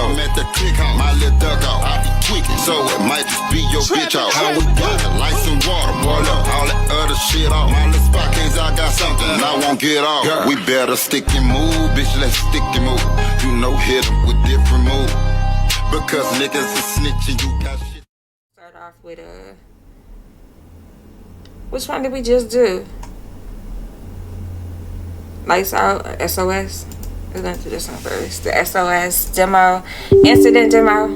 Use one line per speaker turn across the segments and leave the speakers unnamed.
I'm at the click out, my little duck out. I be tweaking, so it might just be your bitch out. How we got the lights and water, boil up all that other shit off. My little spot case, I got something I won't get off. We better stick and move, bitch, let's stick and move. You know, hit 'em with different moves. Because niggas are snitching, you got shit.
Start off with which one did we just do? Lights out, SOS. We're gonna do this one first. The SOS demo, incident demo.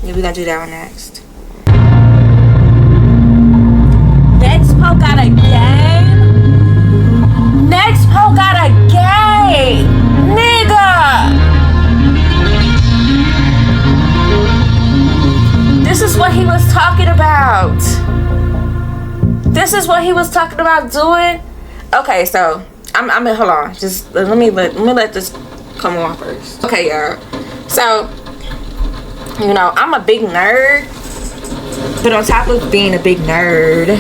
Yeah, we're gonna do that one next. Nexpo got a game. Nexpo got a game, nigga. This is what he was talking about. This is what he was talking about doing. Okay, so I'm hold on. Just let me let this come on first. Okay, y'all. So, you know, I'm a big nerd, but on top of being a big nerd,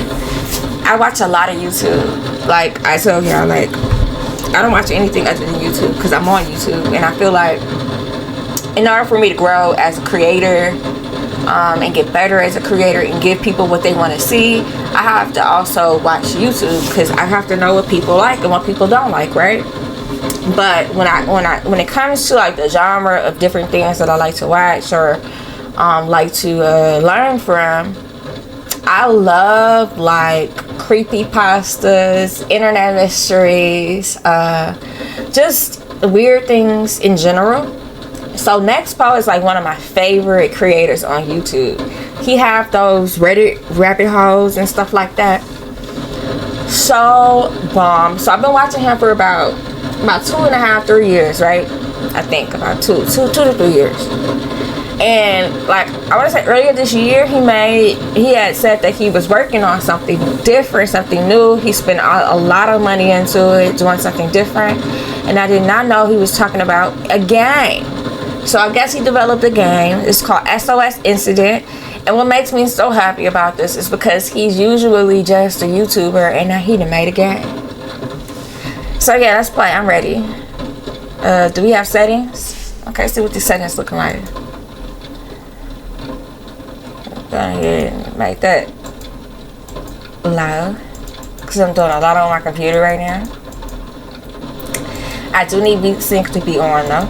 I watch a lot of YouTube. Like I tell y'all, like I don't watch anything other than YouTube because I'm on YouTube, and I feel like in order for me to grow as a creator, and get better as a creator and give people what they want to see, I have to also watch YouTube because I have to know what people like and what people don't like, right? But when it comes to like the genre of different things that I like to watch or like to learn from, I love like creepypastas, internet mysteries, just weird things in general. So Nexpo is like one of my favorite creators on YouTube. He have those Reddit rabbit holes and stuff like that. So bomb. So I've been watching him for about 2.5, 3 years, right? I think about two to 3 years. And like I want to say earlier this year, he had said that he was working on something different, something new. He spent a lot of money into it, doing something different. And I did not know he was talking about a game. So I guess he developed a game. It's called SOS Incident. And what makes me so happy about this is because he's usually just a YouTuber and now he done made a game. So yeah, let's play. I'm ready. Do we have settings? Okay, see what the settings looking like. Go ahead and make that low because I'm doing a lot on my computer right now. I do need VSync to be on though.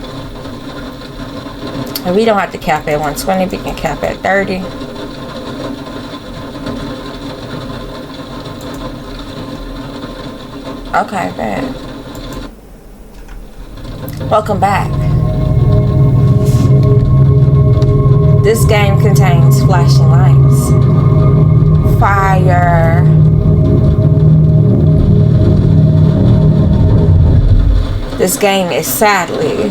And we don't have to cap at 120, we can cap at 30. Okay, bad. Welcome back. This game contains flashing lights, fire, this game is sadly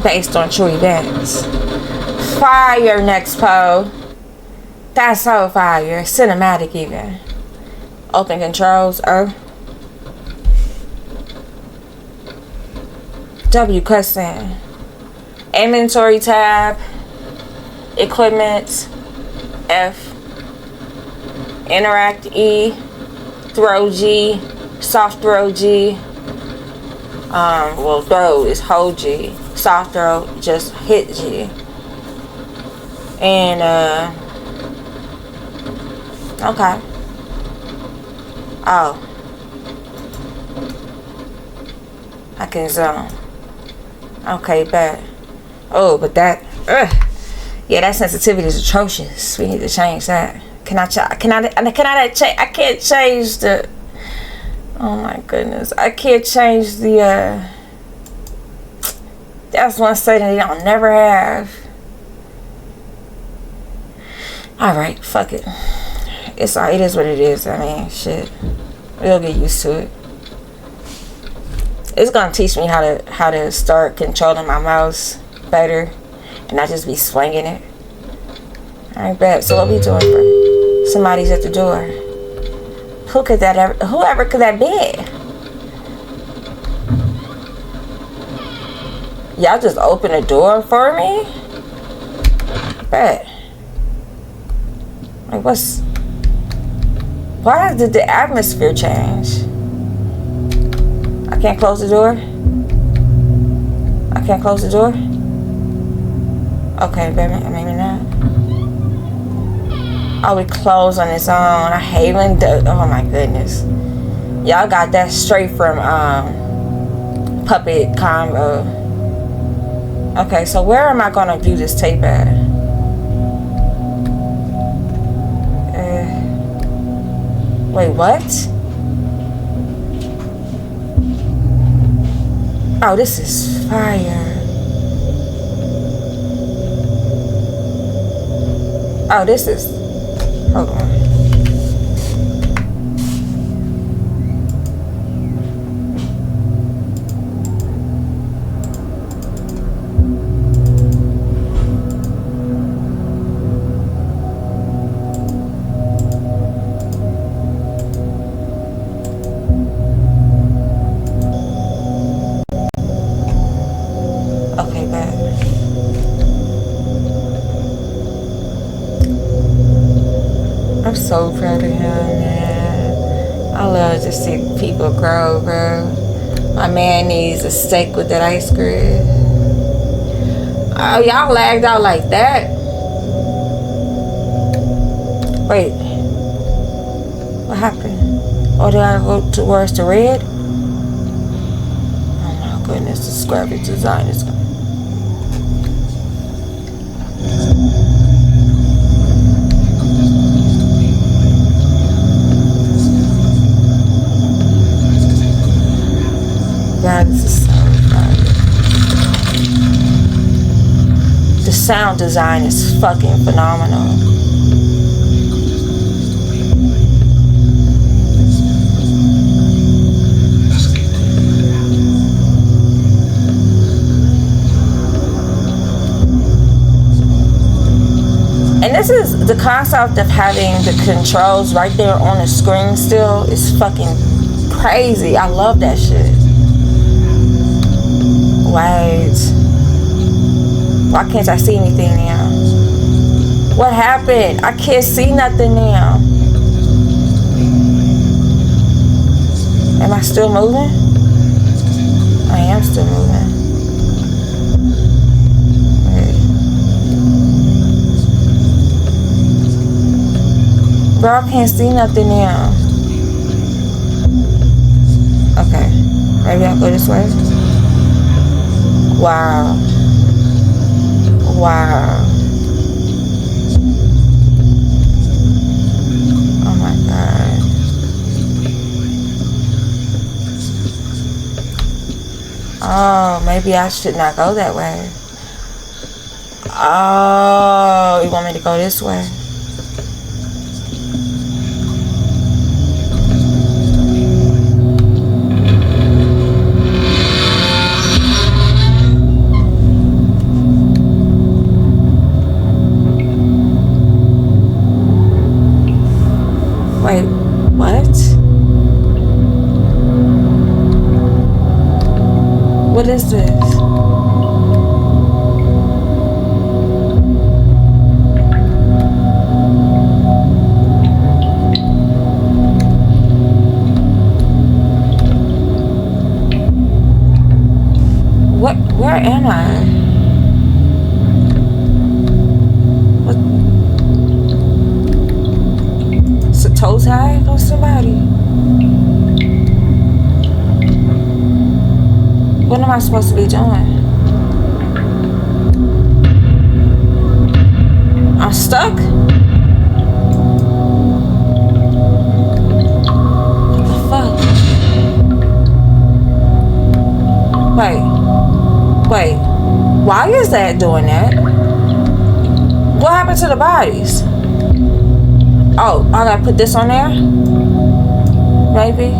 based on true events. Fire, Nexpo. That's so fire. Cinematic even. Open controls. Oh. W cutscene. Inventory tab. Equipment. F. Interact E. Throw G. Soft throw G. Well, throw is hold G. Soft throw, just hit G. And okay. Oh, I can zone. Okay, bet. Oh, but that, yeah, that sensitivity is atrocious. We need to change that. I can't change the. Oh my goodness, I can't change the. That's one setting I'll never have. Alright, fuck it. It is what it is. I mean, shit. We'll get used to it. It's gonna teach me how to start controlling my mouse better and not just be swinging it. Alright, bet. So what we doing for? Somebody's at the door. Whoever could that be? Y'all just open the door for me? Bet. Like why did the atmosphere change? I can't close the door? I can't close the door? Okay, maybe not. Oh, it closed on its own. I hate when oh my goodness. Y'all got that straight from Puppet Combo. Okay, so where am I gonna view this tape at? Wait, what? Oh, this is fire. Oh, this is... Hold on. Okay, bad. I'm so proud of him, man. I love to see people grow, bro. My man needs a steak with that ice cream. Oh, y'all lagged out like that? Wait. What happened? Oh, did I go towards the red? Oh my goodness, this graphic design is gonna... God, this is so fun. The sound design is fucking phenomenal. And this is the concept of having the controls right there on the screen still is fucking crazy. I love that shit. Wait. Why can't I see anything now? What happened? I can't see nothing now. Am I still moving? I am still moving. Wait. Bro, I can't see nothing now. Okay. Maybe I'll go this way. Wow. Wow. Oh my God. Oh, maybe I should not go that way. Oh, you want me to go this way? Wait, what? What is this? What? Where am I? Toe tag on somebody? What am I supposed to be doing? I'm stuck? What the fuck? Wait. Why is that doing that? What happened to the bodies? Oh, I gotta put this on there? Maybe?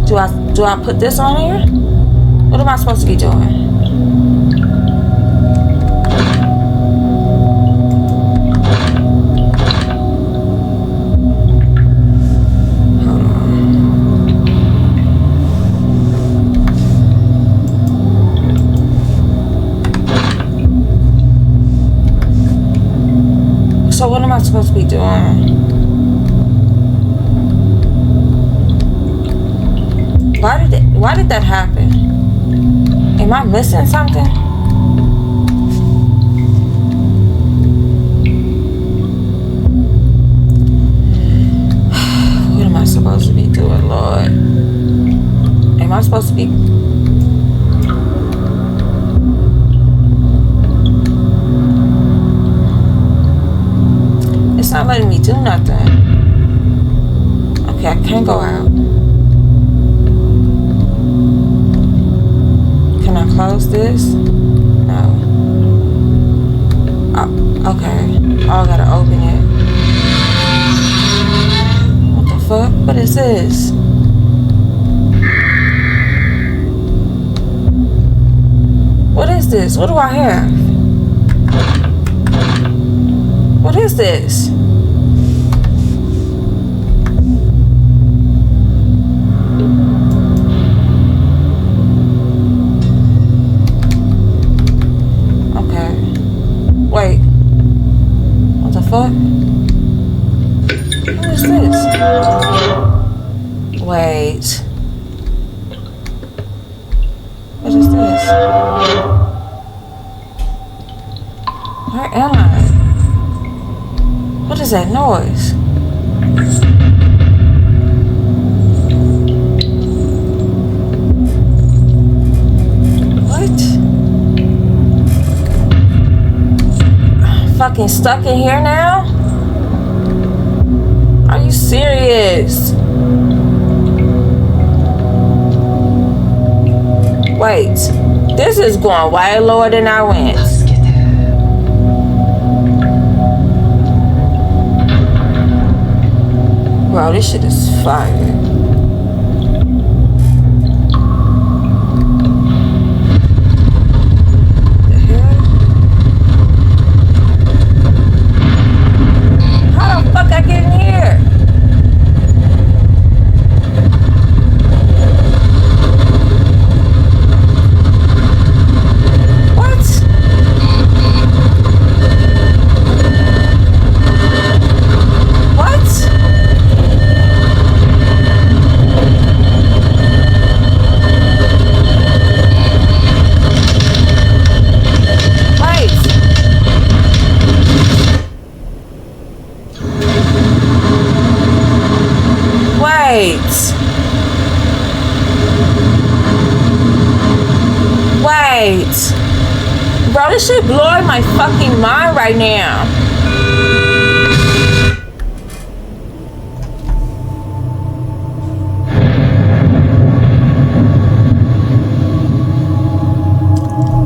Do I put this on here? What am I supposed to be doing? So what am I supposed to be doing? Why did it? Why did that happen? Am I missing something? What am I supposed to be doing, Lord? Am I supposed to be... It's not letting me do nothing. Okay, I can't go out. Can I close this? No. Oh, okay. Oh, I gotta open it. What the fuck? What is this? What is this? What do I have? What is this? Wait. What the fuck? What is this? Wait. What is this? Where am I? What is that noise? What? Fucking stuck in here now? Are you serious? Wait, this is going way lower than I went. Bro, this shit is fire. Wait. Bro, this shit blowing my fucking mind right now.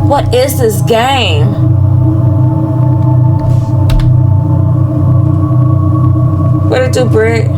What is this game? What it do, Britt?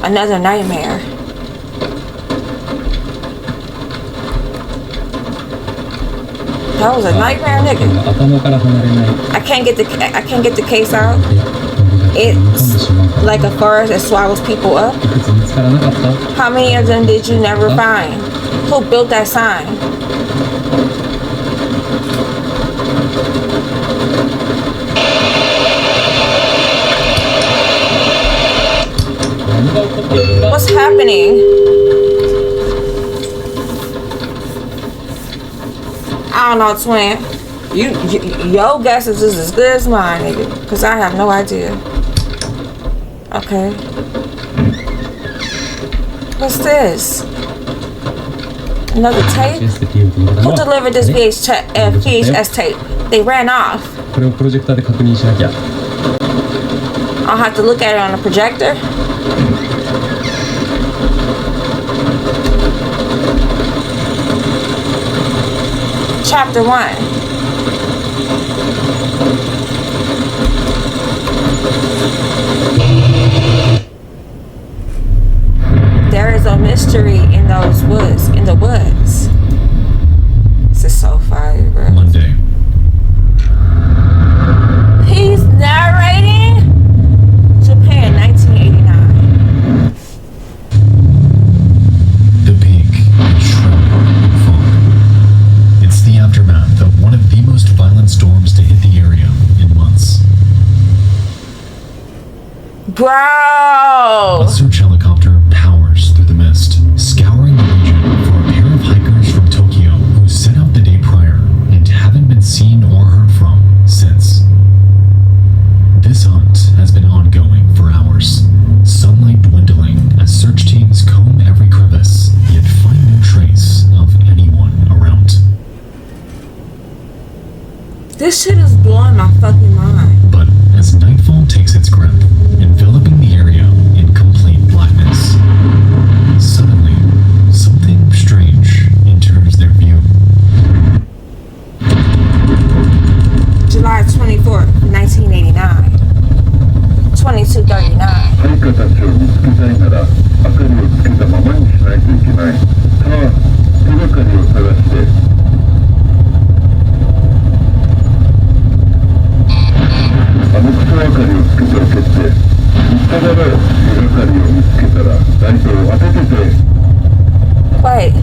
Another nightmare. That was a nightmare, nigga. I can't get the case out. It's like a forest that swallows people up. How many of them did you never find? Who built that sign? What's happening? I don't know, twin. Your guess is just as good as mine, nigga. Cause I have no idea. Okay. What's this? Another tape? Who delivered this VHS tape? They ran off. I'll have to look at it on the projector. chapter 1. There is a mystery in those woods, in the woods. This is so fire, bro.
Monday.
He's narrating Japan, 1989.
The peak is shrouded in fog. It's the aftermath of one of the most violent storms to hit the area in months.
Bro!
A search helicopter powers through the mist, scouring the region for a pair of hikers from Tokyo who set out the day prior and haven't been seen or heard from since. This hunt has been ongoing for hours, sunlight dwindling as search teams comb every crevice, yet find no trace of anyone around.
This shit is blowing my fucking mind.
But as nightfall takes its grip, enveloping the area in complete blackness, suddenly, something strange enters their view.
July 24th, 1989. 22:39.
配下たちを見つけたいなら明かりをつけたままにしないといけない。さあ、手がかりを探して。あのクソ明かりをつけておけって言っただろう。手がかりを見つけたらライトを当ててて。
Wait.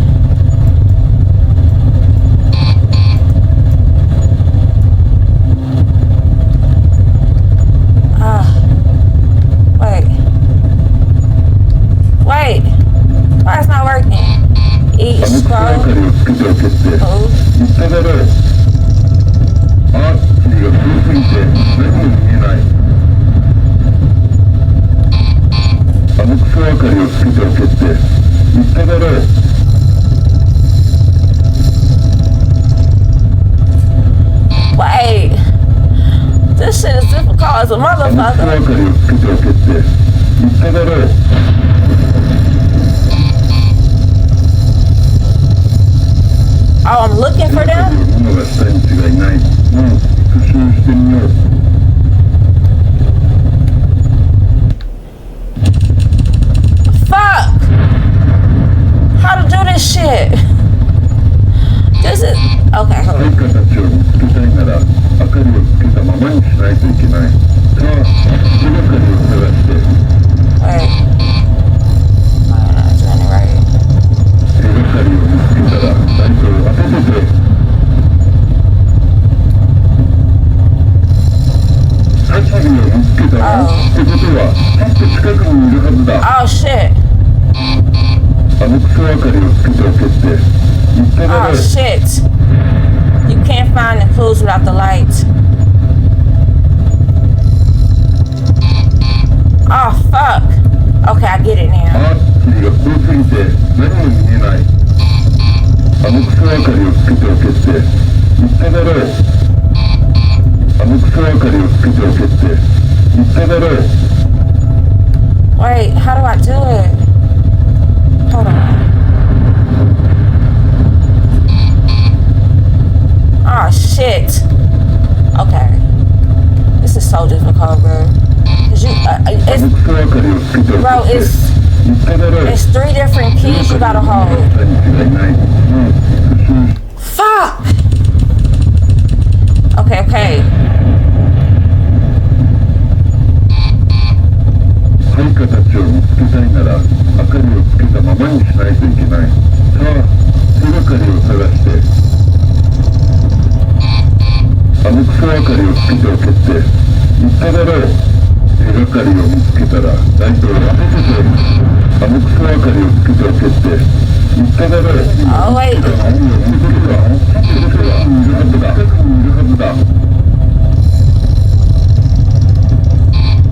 Wait. Why it's not working? Eat,
あのクソ明か
scroll.
りをつけておけって言
Oh.
っただろう。あ、霧が古すぎて何も見えない。あのクソ明かりをつけておけって言っただろう。
Wait. This shit is difficult as a
あのクソ
motherfucker.
明かりをつけておけって言っただろう。
Oh, I'm looking for them?
ものがしたに違いない。もう復習してみよう。
Fuck! How to do this shit? This is... Okay, hold
配
on.
下たちを見つけたいなら明かりをつけたままにしないといけない。さあ、手がかりを探して。
Wait. I'm not doing it right.
手がかりを見つけたらライトを当ててて。ハチリを見つけたわ。ってことは、きっと近くにいるはずだ。
Oh, shit.
あのクソ明かりをつけておけって言っただろ
Oh,
う。
shit. You can't find the clues without the light. Oh, fuck. Okay, I get it now.
あ、霧が濃すぎて何も見えない。あのクソ明かりをつけておけって言っただろう。あのクソ明かりをつけておけって言っただろう。
Wait, how do I do it? Hold on. Oh, shit. Okay. This is so difficult, bro. 'Cause you,
あの
it's,
クソ明かりをつけておけっ
bro,
て
it's
言っただろう。
it's 3 different keys you gotta hold.
したに違いない。もう復習し
Fuck! Okay, okay.
配下たちを見つけたいなら明かりをつけたままにしないといけない。さあ、手がかりを探して。あのクソ明かりをつけておけって言っただろう。手がかりを見つけたらライトを当ててて。あのクソ明かりをつけておけって言っただろう。
Oh, wait.
何を見てるか。近くにいるはずだ。近くにいるはずだ。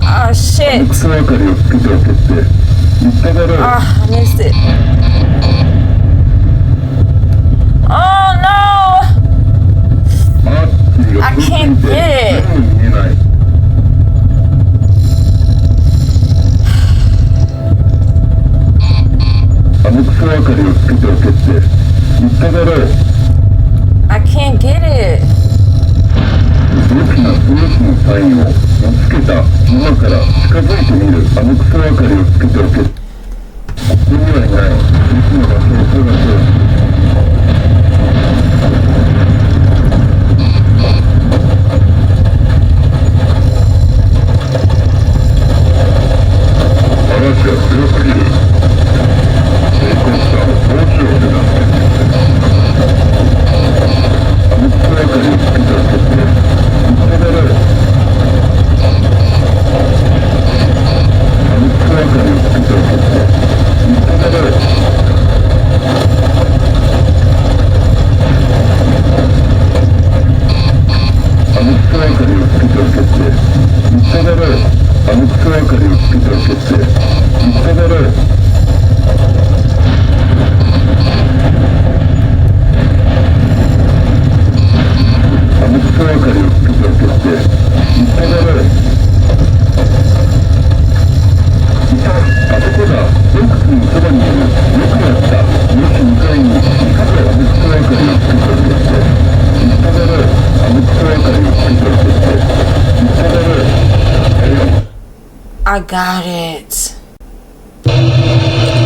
Oh,
あの
shit.
クソ明かりをつけておけって言っただろう。
Oh, I missed it. Oh, no!
あ、霧が
I
濃すぎ
can't
て
get it.
何も見えない。あのクソ明かりをつけておけって言っただろう。
I can't get it.
大きな SOS のサインを見つけた今から近づいてみるクソ明かりをつけておけ。ここにはいない。いつの場所を探す。嵐が強すぎる。ヘリコプターの操縦を目指す。クソ明かりをつけておけって言っただろう。クソ明かりをつけておけって言っただろう。クソ明かりをつけておけって言っただろう。クソ明かりをつけておけって言っただろう。クソ明かりをつけておけって言っただろう。いた、あそこだ。洞窟のそばにいる。よくやった。よし2階に行くぞ。クソ明かりをつけておけって言っただろう。クソ明かりをつけておけって言っただろう。
I got it.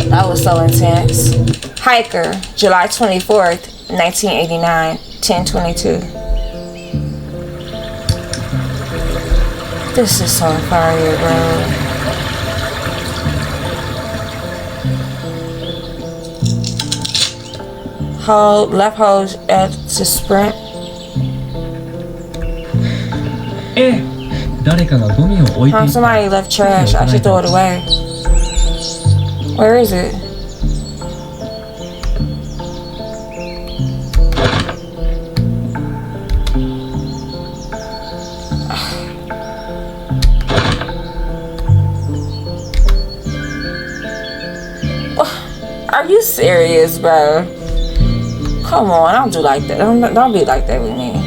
That was so intense. Hiker, July 24th, 1989, 10:22. This is so fire, bro. Hold, left hold to sprint.
誰かがゴミを置いてい
Huh,
た。
somebody left trash. I should throw it away. Where is it? Are you serious, bro? Come on, don't do like that. Don't be like that with me.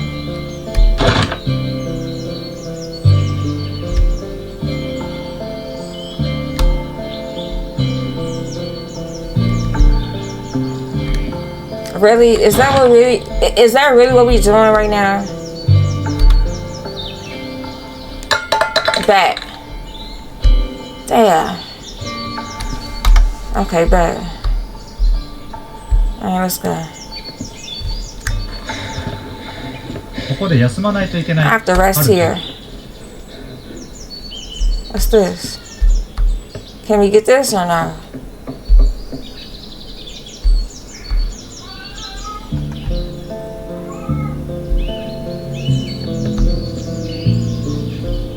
Really? Is that really what we're doing right now? Bet. Damn. Okay, bet. Alright, let's go.
ここで休まないといけない。
I have to rest here. What's this? Can we get this or no?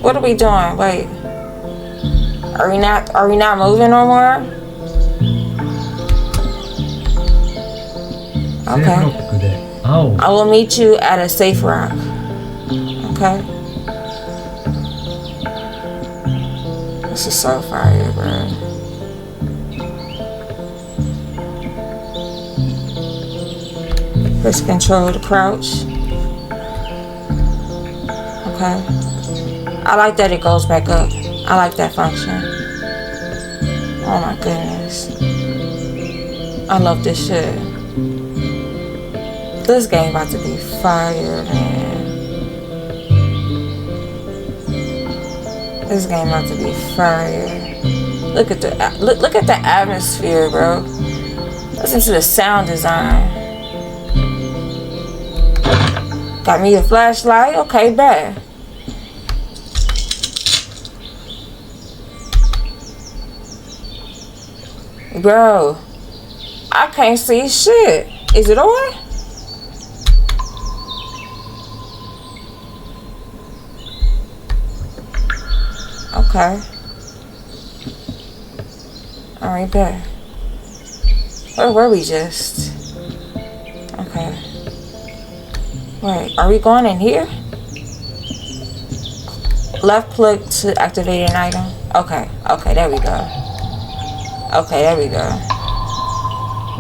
What are we doing? Wait. Are we not moving no more?
セーフロックで青。
I will meet you at a safe rock. Okay. This is so fire, bro. Press control to crouch. Okay. I like that it goes back up. I like that function. Oh my goodness. I love this shit. This game about to be fire, man. This game about to be fire. Look at the atmosphere, bro. Listen to the sound design. Got me a flashlight? Okay, bet. Bro, I can't see shit. Is it on? Okay. Alright, bet. Where were we just? Okay. Wait, are we going in here? Left click to activate an item. Okay, there we go. Okay, there we go.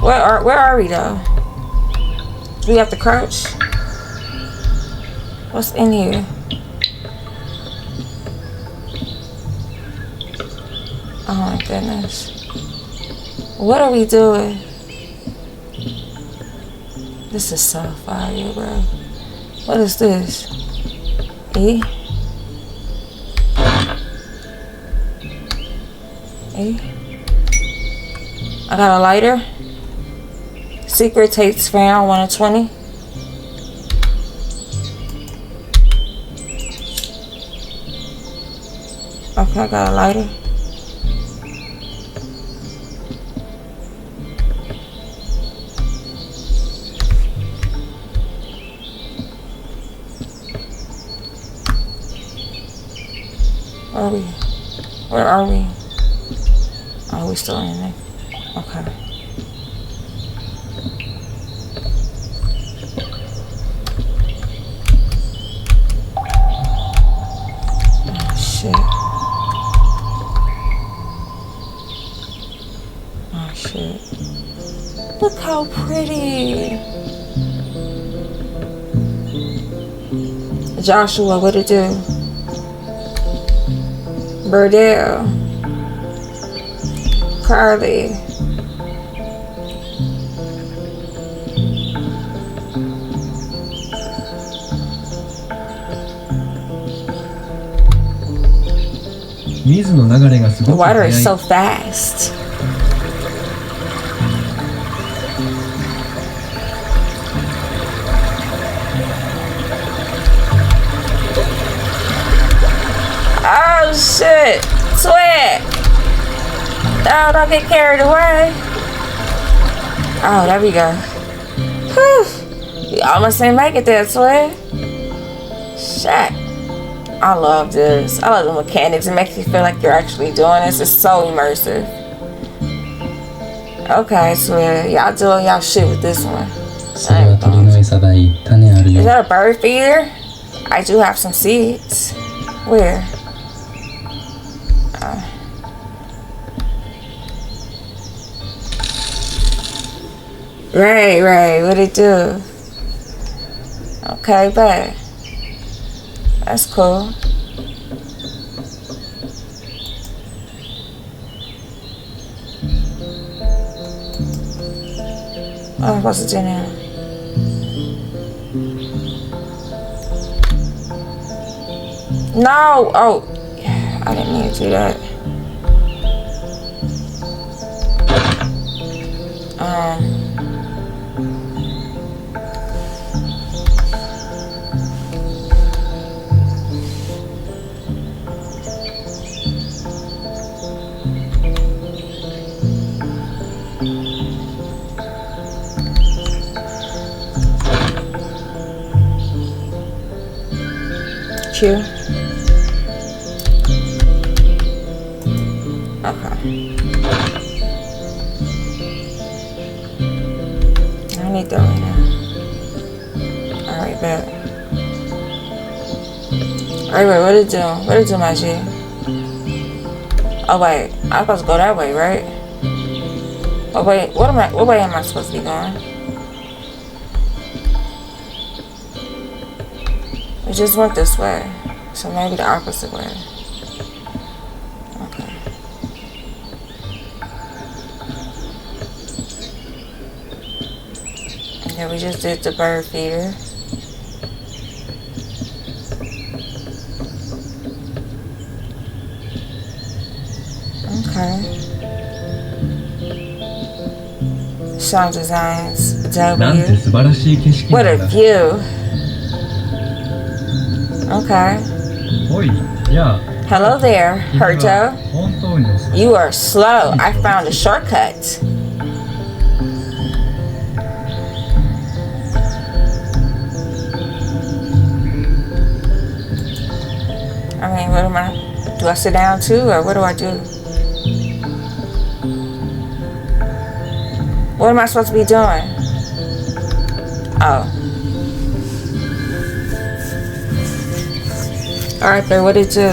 Where are we though? Do we have to crouch? What's in here? Oh my goodness. What are we doing? This is so fire, bro. What is this? E? E? I got a lighter. Secret tapes found 120. Okay, I got a lighter. Where are we? Where are we? Oh, we still in there. Okay. Oh, shit. Oh, shit. Look how pretty. Joshua, what it do? Burdell. Carly.
水の流れがす
The
ごく
water
速い
is so fast. Oh shit! Sweat! Oh, don't get carried away. Oh, there we go. Whew. You almost didn't make it there, Sweat. Shit. I love this. I love the mechanics. It makes you feel like you're actually doing this. It's so immersive. Okay, Sweat. Y'all doing y'all shit with this one.
それは鳥の餌代、種ある
Is
よ。
that a bird feeder? I do have some seeds. Where? Right. What'd it do? Okay, bet. That's cool. What am I supposed to do now? No! Oh, I didn't mean to do that. Q. Okay. I need that right now. Alright, bet. Alright, wait, what it do? What it do, my G? Oh wait, I'm supposed to go that way, right? Oh wait, what way am I supposed to be going? It just went this way. So maybe the opposite way. Okay. Yeah, we just did the bird feeder. Okay. Sound designs.
なんて
W.
素晴らしい景色
What
な
a
んだ
view. Okay.
おい、いや
Hello there,
君は
Herto.
本当に遅い
You are slow. I found a shortcut. I mean, what am I? Do I sit down too, or what do I do? What am I supposed to be doing? Oh. Alright, babe, what did it do?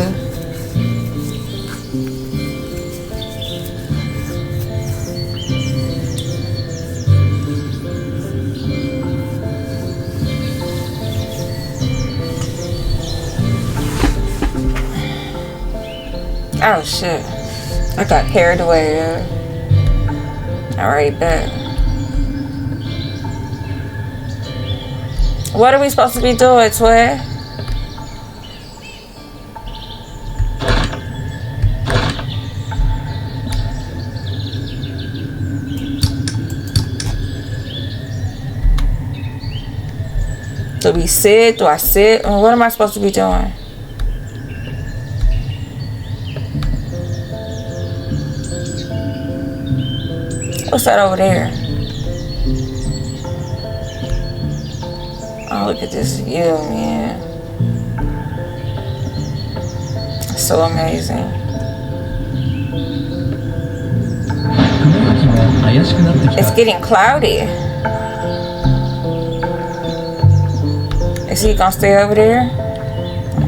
Oh shit. I got carried away. Alright, bet. What are we supposed to be doing, twin? Do we sit? Do I sit? What am I supposed to be doing? What's that over there? Oh, look at this view, man. So amazing.
雲行きが怪しくなってき
It's
た。
getting cloudy. Is he gonna stay over there?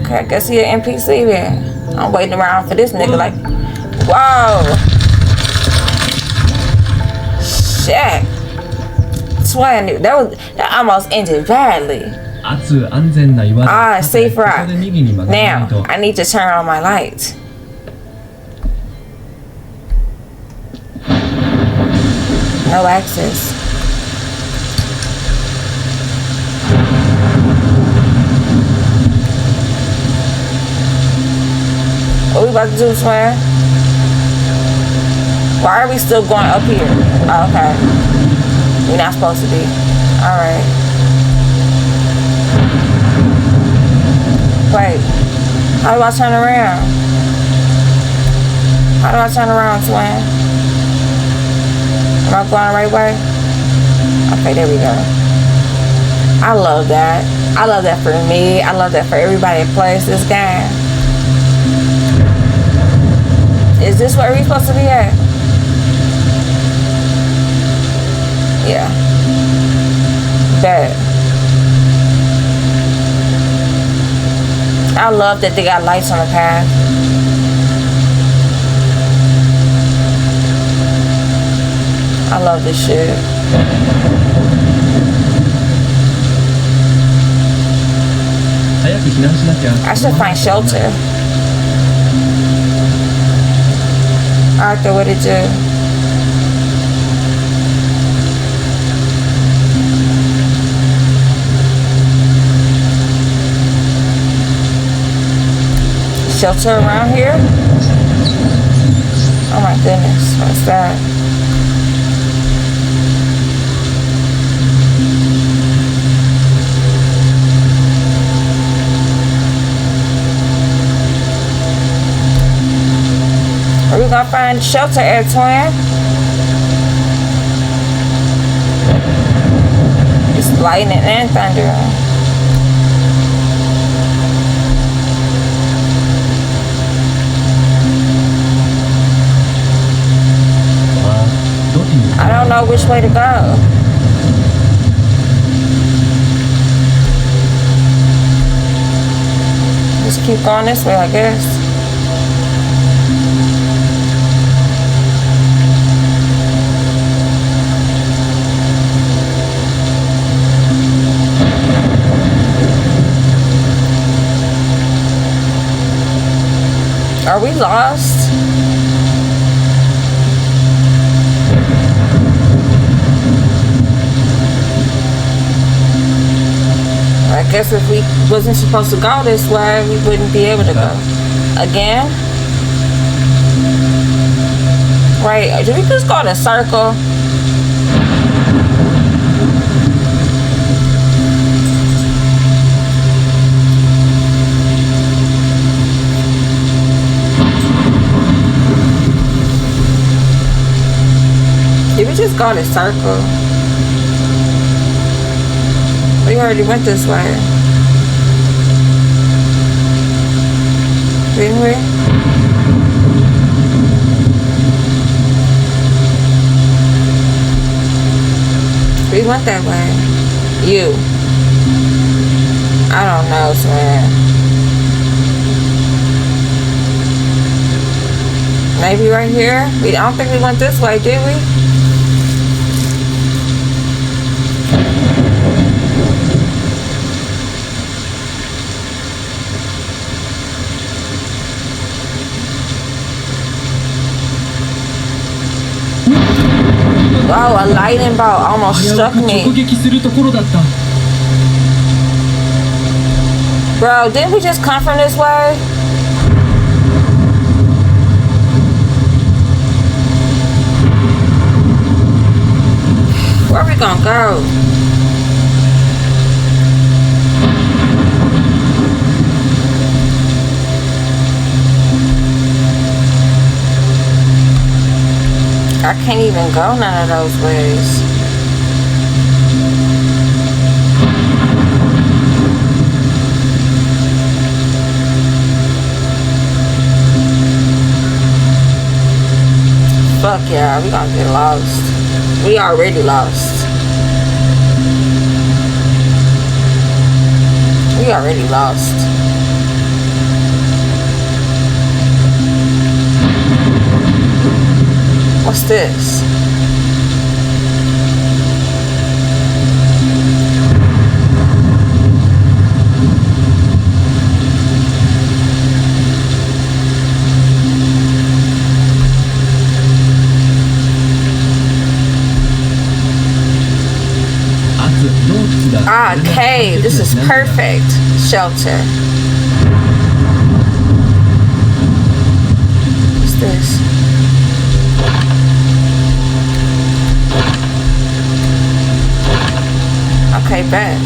Okay, I guess he an NPC then. I'm waiting around for this nigga like, whoa. Shit. Swear, that almost ended badly.
熱安全な岩で
Ah, safe
ここ
rock.
で右に曲がらない
Now,
と
I need to turn on my lights. No access. What we about to do, Swear? Why are we still going up here? Oh, okay. We're not supposed to be. Alright. Wait. How do I turn around? How do I turn around, Swan? Am I going the right way? Okay, there we go. I love that. I love that for me. I love that for everybody that plays this game. Is this where we're supposed to be at? Yeah. Bet. I love that they got lights on the path. I love this shit. I should find shelter. Arthur, what did you? Shelter around here? Oh my goodness, what's that? Are we gonna find shelter at, twin? It's lightning and thunder. I don't know which way to go. Just keep going this way, I guess. Are we lost? I guess if we wasn't supposed to go this way, we wouldn't be able to go. Again? Right, did we just go in a circle? Did we just go in a circle? We already went this way. Didn't we? We went that way. You. I don't know, man. Maybe right here? I don't think we went this way, did we? Wow, a lightning bolt almost struck me.
直撃するところだった。
Bro, didn't we just come from this way? Where are we gonna go? I can't even go none of those ways. Fuck yeah, we gonna get lost. We already lost. We already lost. What's this? Ah, cave. This is perfect. Shelter. What's this? Okay, bet.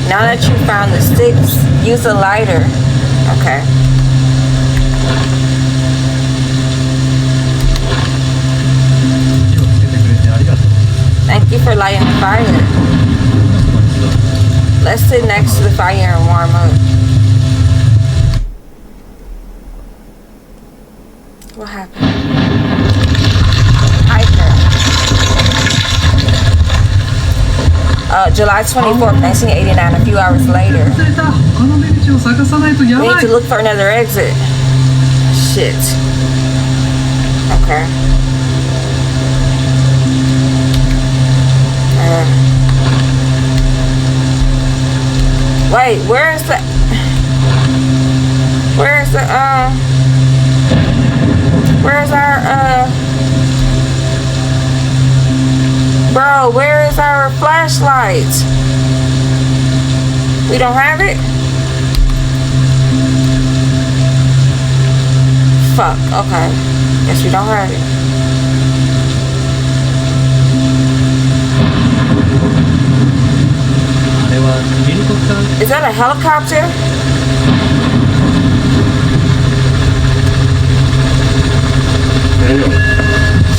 Now that you found the sticks, use a lighter. Okay. Thank you for lighting the fire. Let's sit next to the fire and warm up. What happened? July 24th, 1989, a few hours later. We need to look for another exit. Shit. Okay. Wait, where's the where's our bro, where is our flashlight? We don't have it? Fuck, okay. Guess we don't have it. Is that a helicopter?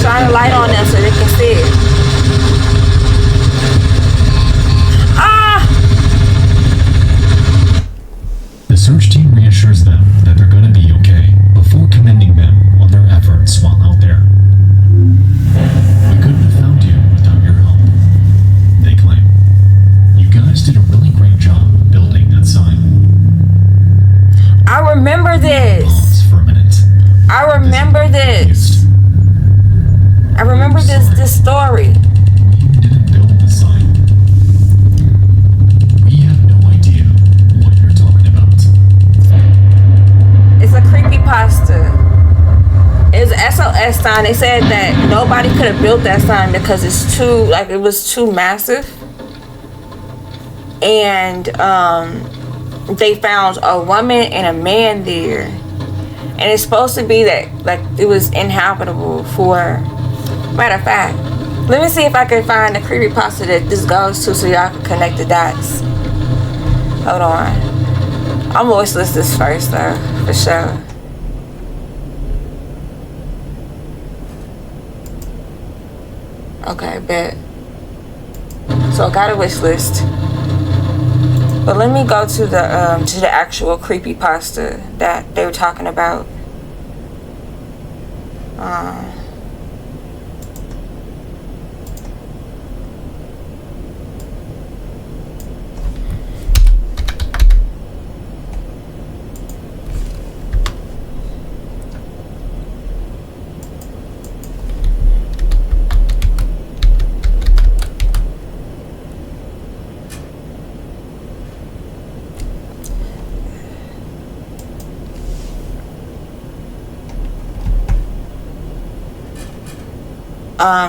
Shine a light on them so they can see it.
The search team reassures them that they're gonna be okay before commending them on their efforts while out there. We couldn't have found you without your help, they claim. You guys did a really great job building that sign.
I remember this.
Pause for a minute.
I remember this. I remember this story.
We didn't build the sign. We have no idea what you're talking about.
It's a creepypasta. It's an SOS sign. They said that nobody could have built that sign because it's too, like, it was too massive. And they found a woman and a man there. And it's supposed to be that, like, it was inhabitable for, matter of fact, let me see if I can find the creepypasta that this goes to so y'all can connect the dots. Hold on. I'm always list this first though, for sure. Okay, bet. So I got a wish list. But let me go to the actual creepypasta that they were talking about.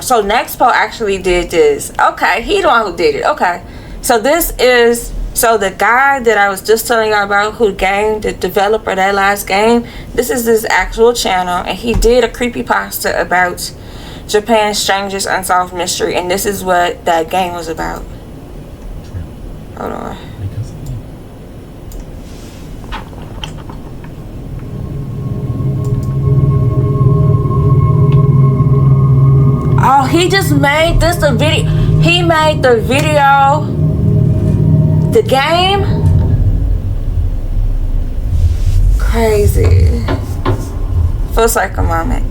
So Nexpo actually did this. Okay, he the one who did it. Okay, so this is the guy that I was just telling y'all about, who the developer of that last game. This is his actual channel, and he did a creepypasta about Japan's strangest unsolved mystery, and this is what that game was about. Hold on. Oh, he just made this a video. He made the video, the game. Crazy. Full circle moment.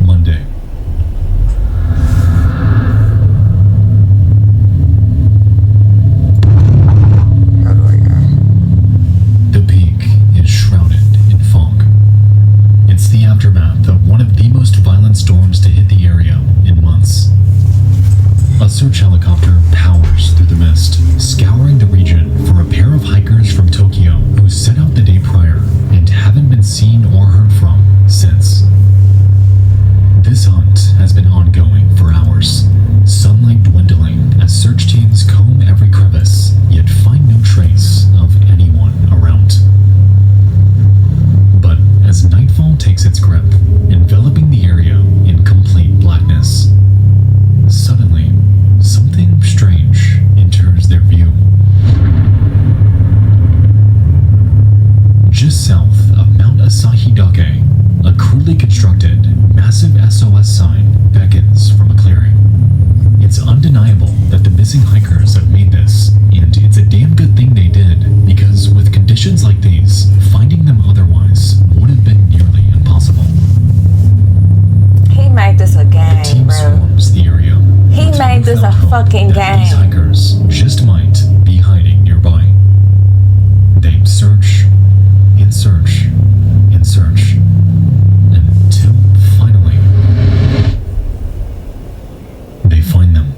Monday. The peak is shrouded in fog. It's the aftermath of one of the most violent storms to hit the area in months. A search helicopter powers through the mist, scouring the region for a pair of hikers from Tokyo who set out the day prior and haven't been seen or heard from since. This hunt has been ongoing for hours, sunlight dwindling as search teams comb every crevice, yet find no trace of anyone around. But as nightfall takes its grip, enveloping the area in complete blackness, suddenly, something strange enters their view. Just south of Mount Asahi Dake, a crudely constructed, massive SOS sign beckons from a clearing. It's undeniable that the missing hikers have made this, and it's a damn good thing they did, because with conditions like these, finding them otherwise would have been nearly impossible.
He made this a game,
The team
bro.
swarms the area.
He
But
made this a
found hope
fucking
that these
game.
hikers just might be hiding nearby. They search and search and search until finally they find them.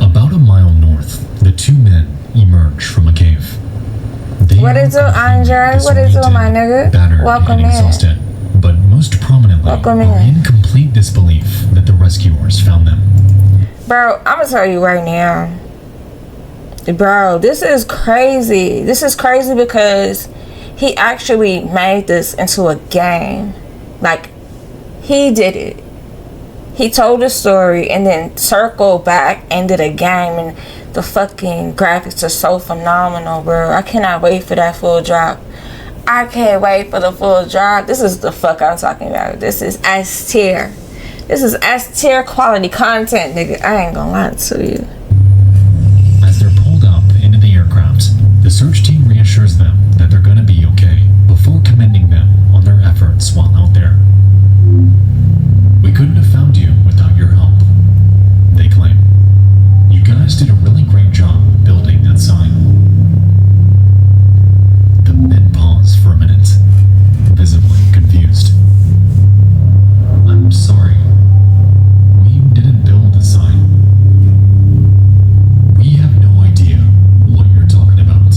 About a mile north, the two men emerge from a cave. They
What
are
is it, Andre? What is it, my nigga?
battered
Welcome
and
in.
exhausted, but most prominently
Welcome
are
in.
in complete disbelief that the rescuers found them.
Bro, I'm gonna tell you right now. Bro, this is crazy. This is crazy because he actually made this into a game. Like, he did it. He told a story and then circled back and did a game, and the fucking graphics are so phenomenal, bro. I cannot wait for that full drop. I can't wait for the full drop. This is the fuck I'm talking about. This is S tier. This is S tier quality content, nigga. I ain't gonna lie to you.
As they're pulled up into the aircraft, the search team reassures them that they're gonna be okay before commending them on their efforts while out there. We couldn't have found you without your help, they claim. You guys did a really great job building that sign. The men pause for a minute, visibly confused. I'm sorry. We didn't build the sign. We have no idea what you're talking about.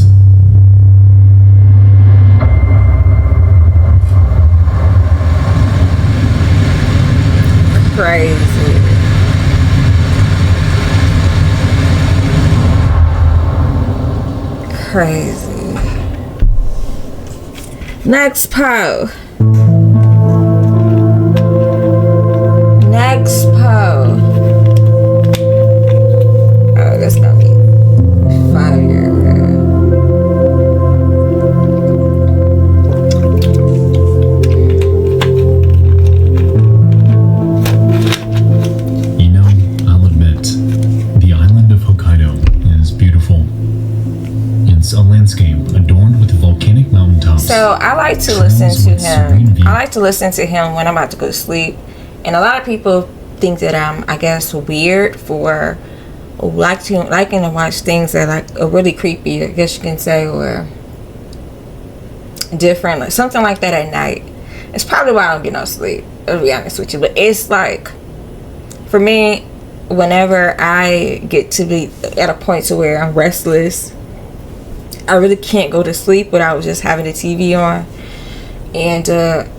Crazy. Crazy. Nexpo. Nexpo. Oh, that's gonna be fire, bro. So I like to
Trails
listen to
with serene
him.
view.
I like to listen to him when I'm about to go to sleep. And a lot of people think that I'm, I guess, weird for liking to watch things that are really creepy, I guess you can say, or different, like something like that at night. It's probably why I don't get no sleep, to be honest with you. But it's like, for me, whenever I get to be at a point to where I'm restless, I really can't go to sleep without just having the TV on. And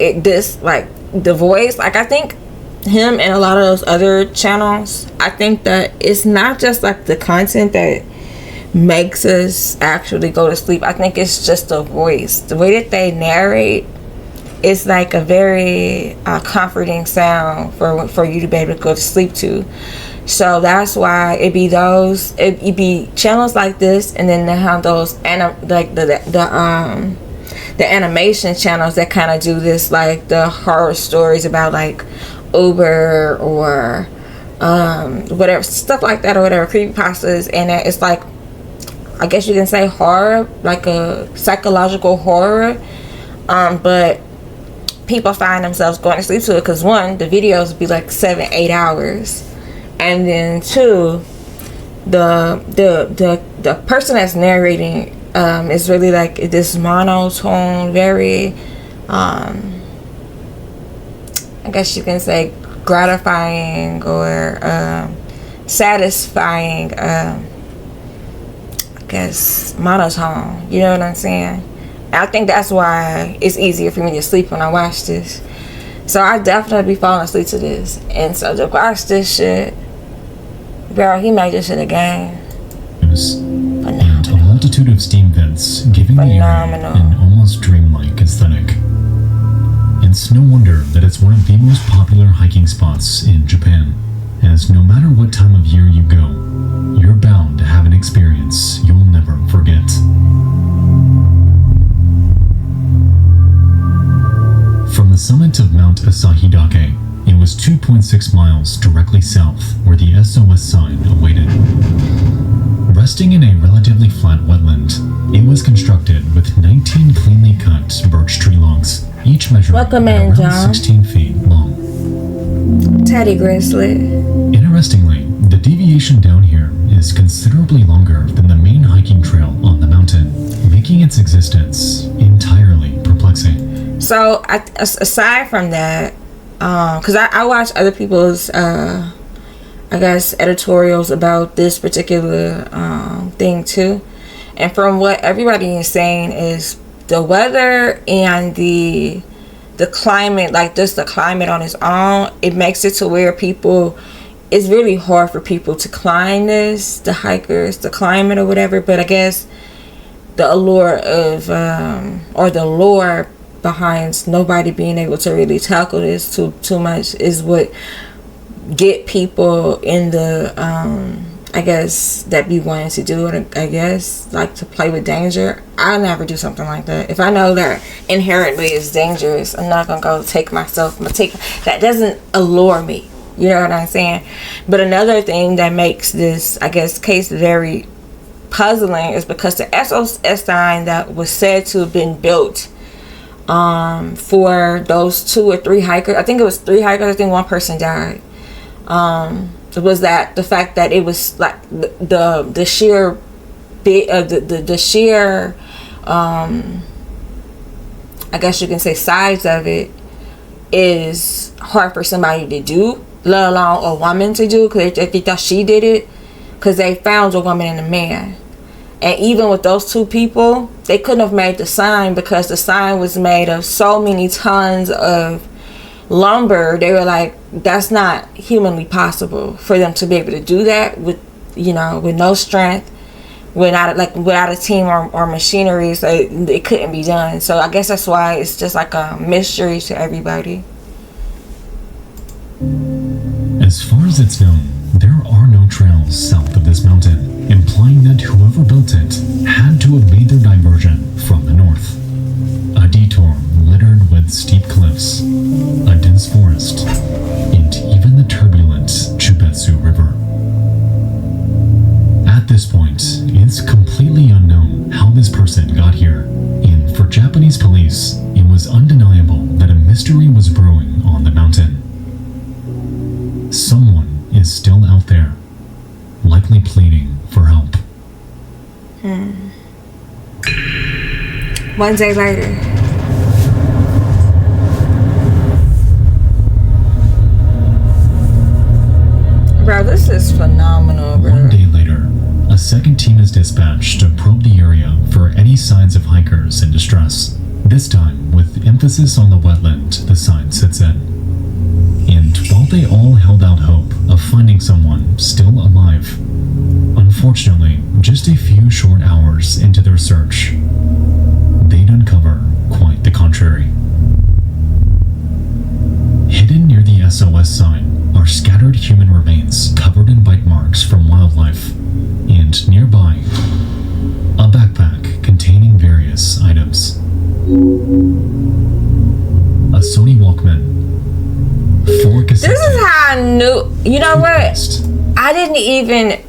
it just, like, the voice, like, I think him and a lot of those other channels, I think that it's not just like the content that makes us actually go to sleep. I think it's just the voice, the way that they narrate. It's like a very comforting sound for you to be able to go to sleep to. So that's why it be channels like this, and then they have those the animation channels that kind of do this, like the horror stories about like Uber or whatever stuff like that, or whatever, creepypastas, and it's like, I guess you can say horror, like a psychological horror, but people find themselves going to sleep to it because, one, the videos be like 7-8 hours, and then two, the person that's narrating is really like this monotone, very I guess you can say gratifying or satisfying, I guess monotone, you know what I'm saying? I think that's why it's easier for me to sleep when I watch this. So I definitely be falling asleep to this. And so to watch this shit, girl, he made this shit a game.
And a multitude of steam vents, giving the area an almost dreamlike aesthetic. It's no wonder that it's one of the most popular hiking spots in Japan, as no matter what time of year you go, you're bound to have an experience you'll never forget. From the summit of Mount Asahidake, it was 2.6 miles directly south where the SOS sign awaited. Resting in a relatively flat wetland, it was constructed with 19 cleanly cut birch tree logs, each measuring around 16 feet long.
Teddy Grizzly.
Interestingly, the deviation down here is considerably longer than the main hiking trail on the mountain, making its existence entirely perplexing.
So, aside from that, because I watch other people's, I guess, editorials about this particular thing too. And from what everybody is saying is the weather and the climate, like just the climate on its own, it makes it to where it's really hard for people to climb this, the hikers, the climate or whatever. But I guess the allure of, or the lore behind nobody being able to really tackle this too much is what get people in the I guess that be wanting to do it, I guess, like to play with danger. I'll never do something like that. If I know that inherently it's dangerous, I'm not gonna go that doesn't allure me, you know what I'm saying? But another thing that makes this, I guess, case very puzzling is because the SOS sign that was said to have been built for those 2 or 3 hikers, I think it was 3 hikers, I think one person died, was that the fact that it was like the sheer bit of the sheer I guess you can say size of it is hard for somebody to do, let alone a woman to do, because they thought she did it because they found a woman and a man. And even with those 2 people, they couldn't have made the sign because the sign was made of so many tons of lumber. They were like, that's not humanly possible for them to be able to do that with no strength, without a team or machinery. So it couldn't be done. So I guess that's why it's just like a mystery to everybody.
As far as it's known, there are no trails south of this mountain, implying that whoever built it had to have made their diversion from the north. A detour littered with steep cliffs, a dense forest, and even the turbulent Chubetsu River. At this point, it's completely unknown how this person got here, and for Japanese police, out there, likely pleading for help.
1 day later. Bro, this is phenomenal, bro.
1 day later, a second team is dispatched to probe the area for any signs of hikers in distress. This time, with emphasis on the wetland the site sits in. And while they all held out hope of finding someone still alive, unfortunately, just a few short hours into their search, they'd uncover quite the contrary. Hidden near the SOS sign are scattered human remains covered in bite marks from wildlife, and nearby, a backpack containing various items. A Sony Walkman, 4 cassette
This is
tapes,
how I knew. You know what?
toothpaste.
I didn't even.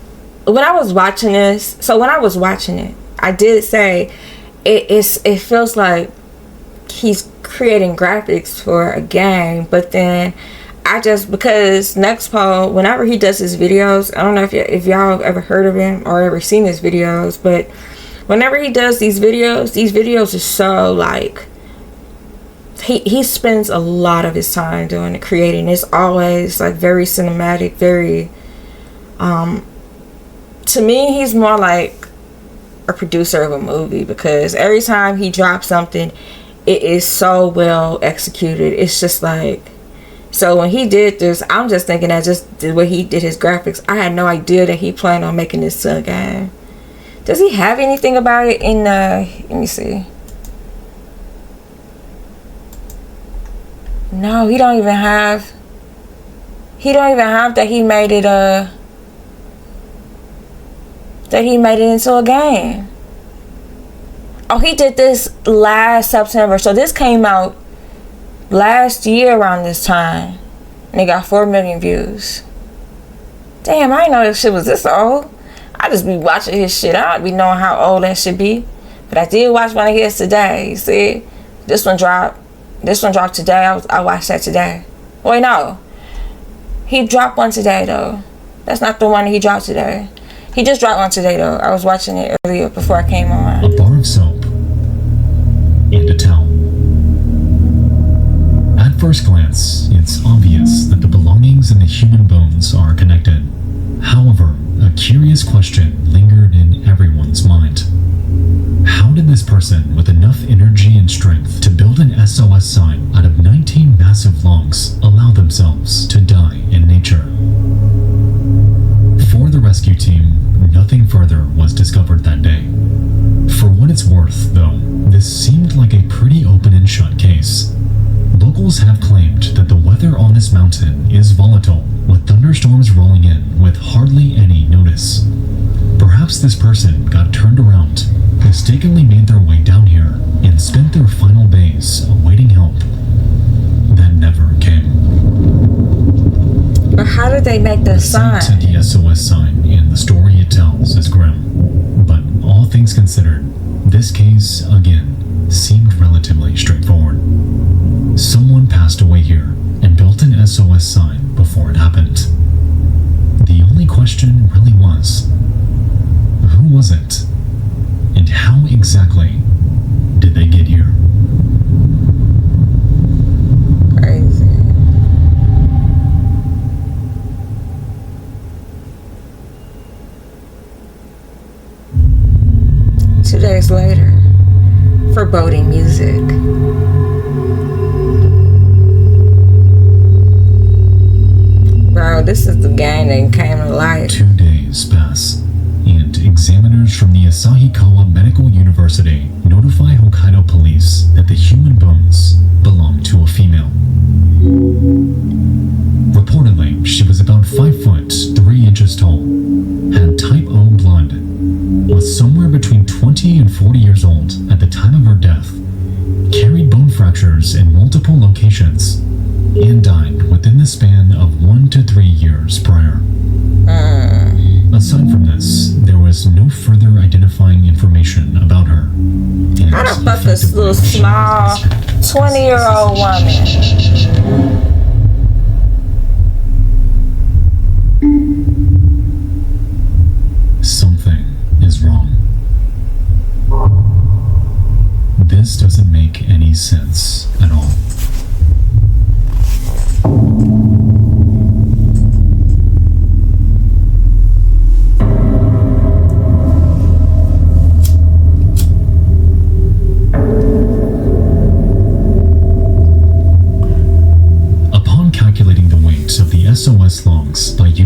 When I was watching this, so when I was watching it, I did say it feels like he's creating graphics for a game, but then I just, because Nexpo, whenever he does his videos, I don't know if y'all have ever heard of him or ever seen his videos, but whenever he does these videos are so like, he spends a lot of his time doing it, creating. It's always like very cinematic, very to me, he's more like a producer of a movie, because every time he drops something, it is so well executed. It's just like, so when he did this, I'm just thinking that just the way he did his graphics, I had no idea that he planned on making this a game. Does he have anything about it in let me see. No, he don't even have that he made it into a game. Oh, he did this last September. So this came out last year around this time. And it got 4 million views. Damn, I didn't know this shit was this old. I just be watching his shit. I don't be knowing how old that should be. But I did watch one of his today. You see? This one dropped today. I watched that today. Wait, no. He dropped one today, though. That's not the one that he dropped today. He just dropped one today, though. I was watching it earlier before I came on.
A bar of soap and a towel. At first glance, it's obvious that the belongings in the human bones are connected. However, a curious question lingered in everyone's mind. How did this person with enough energy and strength to build an SOS sign out of 19 massive logs allow themselves to die in nature? For the rescue team, nothing further was discovered that day. For what it's worth, though, this seemed like a pretty open and shut case. Locals have claimed that the weather on this mountain is volatile, with thunderstorms rolling in with hardly any notice. Perhaps this person got turned around, mistakenly made their way down here, and spent their final days awaiting help that never came.
But how did they make the sign?
Sight to the SOS sign and the story it tells is grim. But all things considered, this case, again, seemed relatively straightforward. Someone passed away here and built an SOS sign before it happened. The only question really was, who was it? And how exactly did they get here?
Crazy. Two days later, foreboding music. Bro, this is the game that came to life.
2 days pass, and examiners from the Asahikawa Medical University notify Hokkaido police that the human bones belong to a female. Reportedly, she was about 5 foot 3 inches tall, had type O blood, was somewhere between 20 and 40 years old at the time of her death, carried bone fractures in multiple locations, and died within the span of 1 to 3 years prior. Aside from this, there was no further identifying information about her.
How the fuck this little small 20-year-old woman?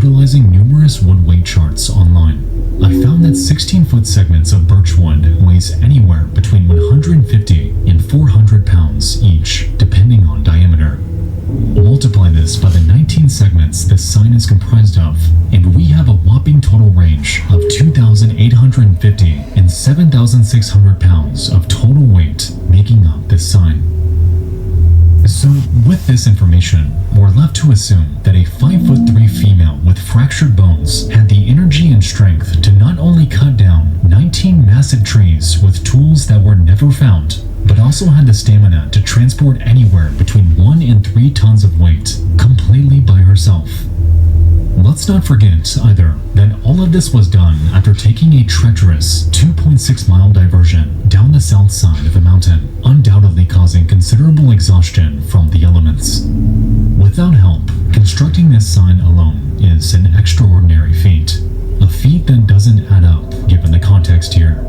utilizing numerous wood weight charts online, I found that 16-foot segments of birchwood weighs anywhere between 150 and 400 pounds each, depending on diameter. Multiply this by the 19 segments this sign is comprised of, and we have a whopping total range of 2,850 and 7,600 pounds of total weight making up this sign. So, with this information, we're left to assume that a 5'3" female with fractured bones had the energy and strength to not only cut down 19 massive trees with tools that were never found, but also had the stamina to transport anywhere between 1 and 3 tons of weight completely by herself. Let's not forget, either, that all of this was done after taking a treacherous 2.6-mile diversion down the south side of a mountain, undoubtedly causing considerable exhaustion from the elements. Without help, constructing this sign alone is an extraordinary feat, a feat that doesn't add up given the context here.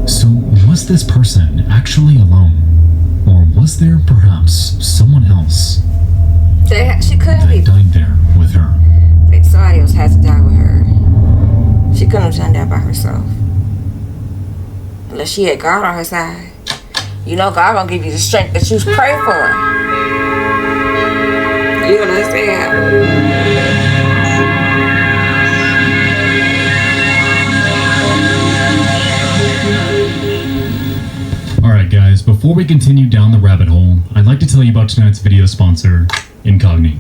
So, was this person actually alone? Or was there perhaps someone else
She couldn't be.
that died there with her?
Like somebody else had to die with her. She couldn't have done that by herself. Unless she had God on her side. You know God gonna give you the strength that you pray for. You understand?
Alright guys, before we continue down the rabbit hole, I'd like to tell you about tonight's video sponsor, Incogni.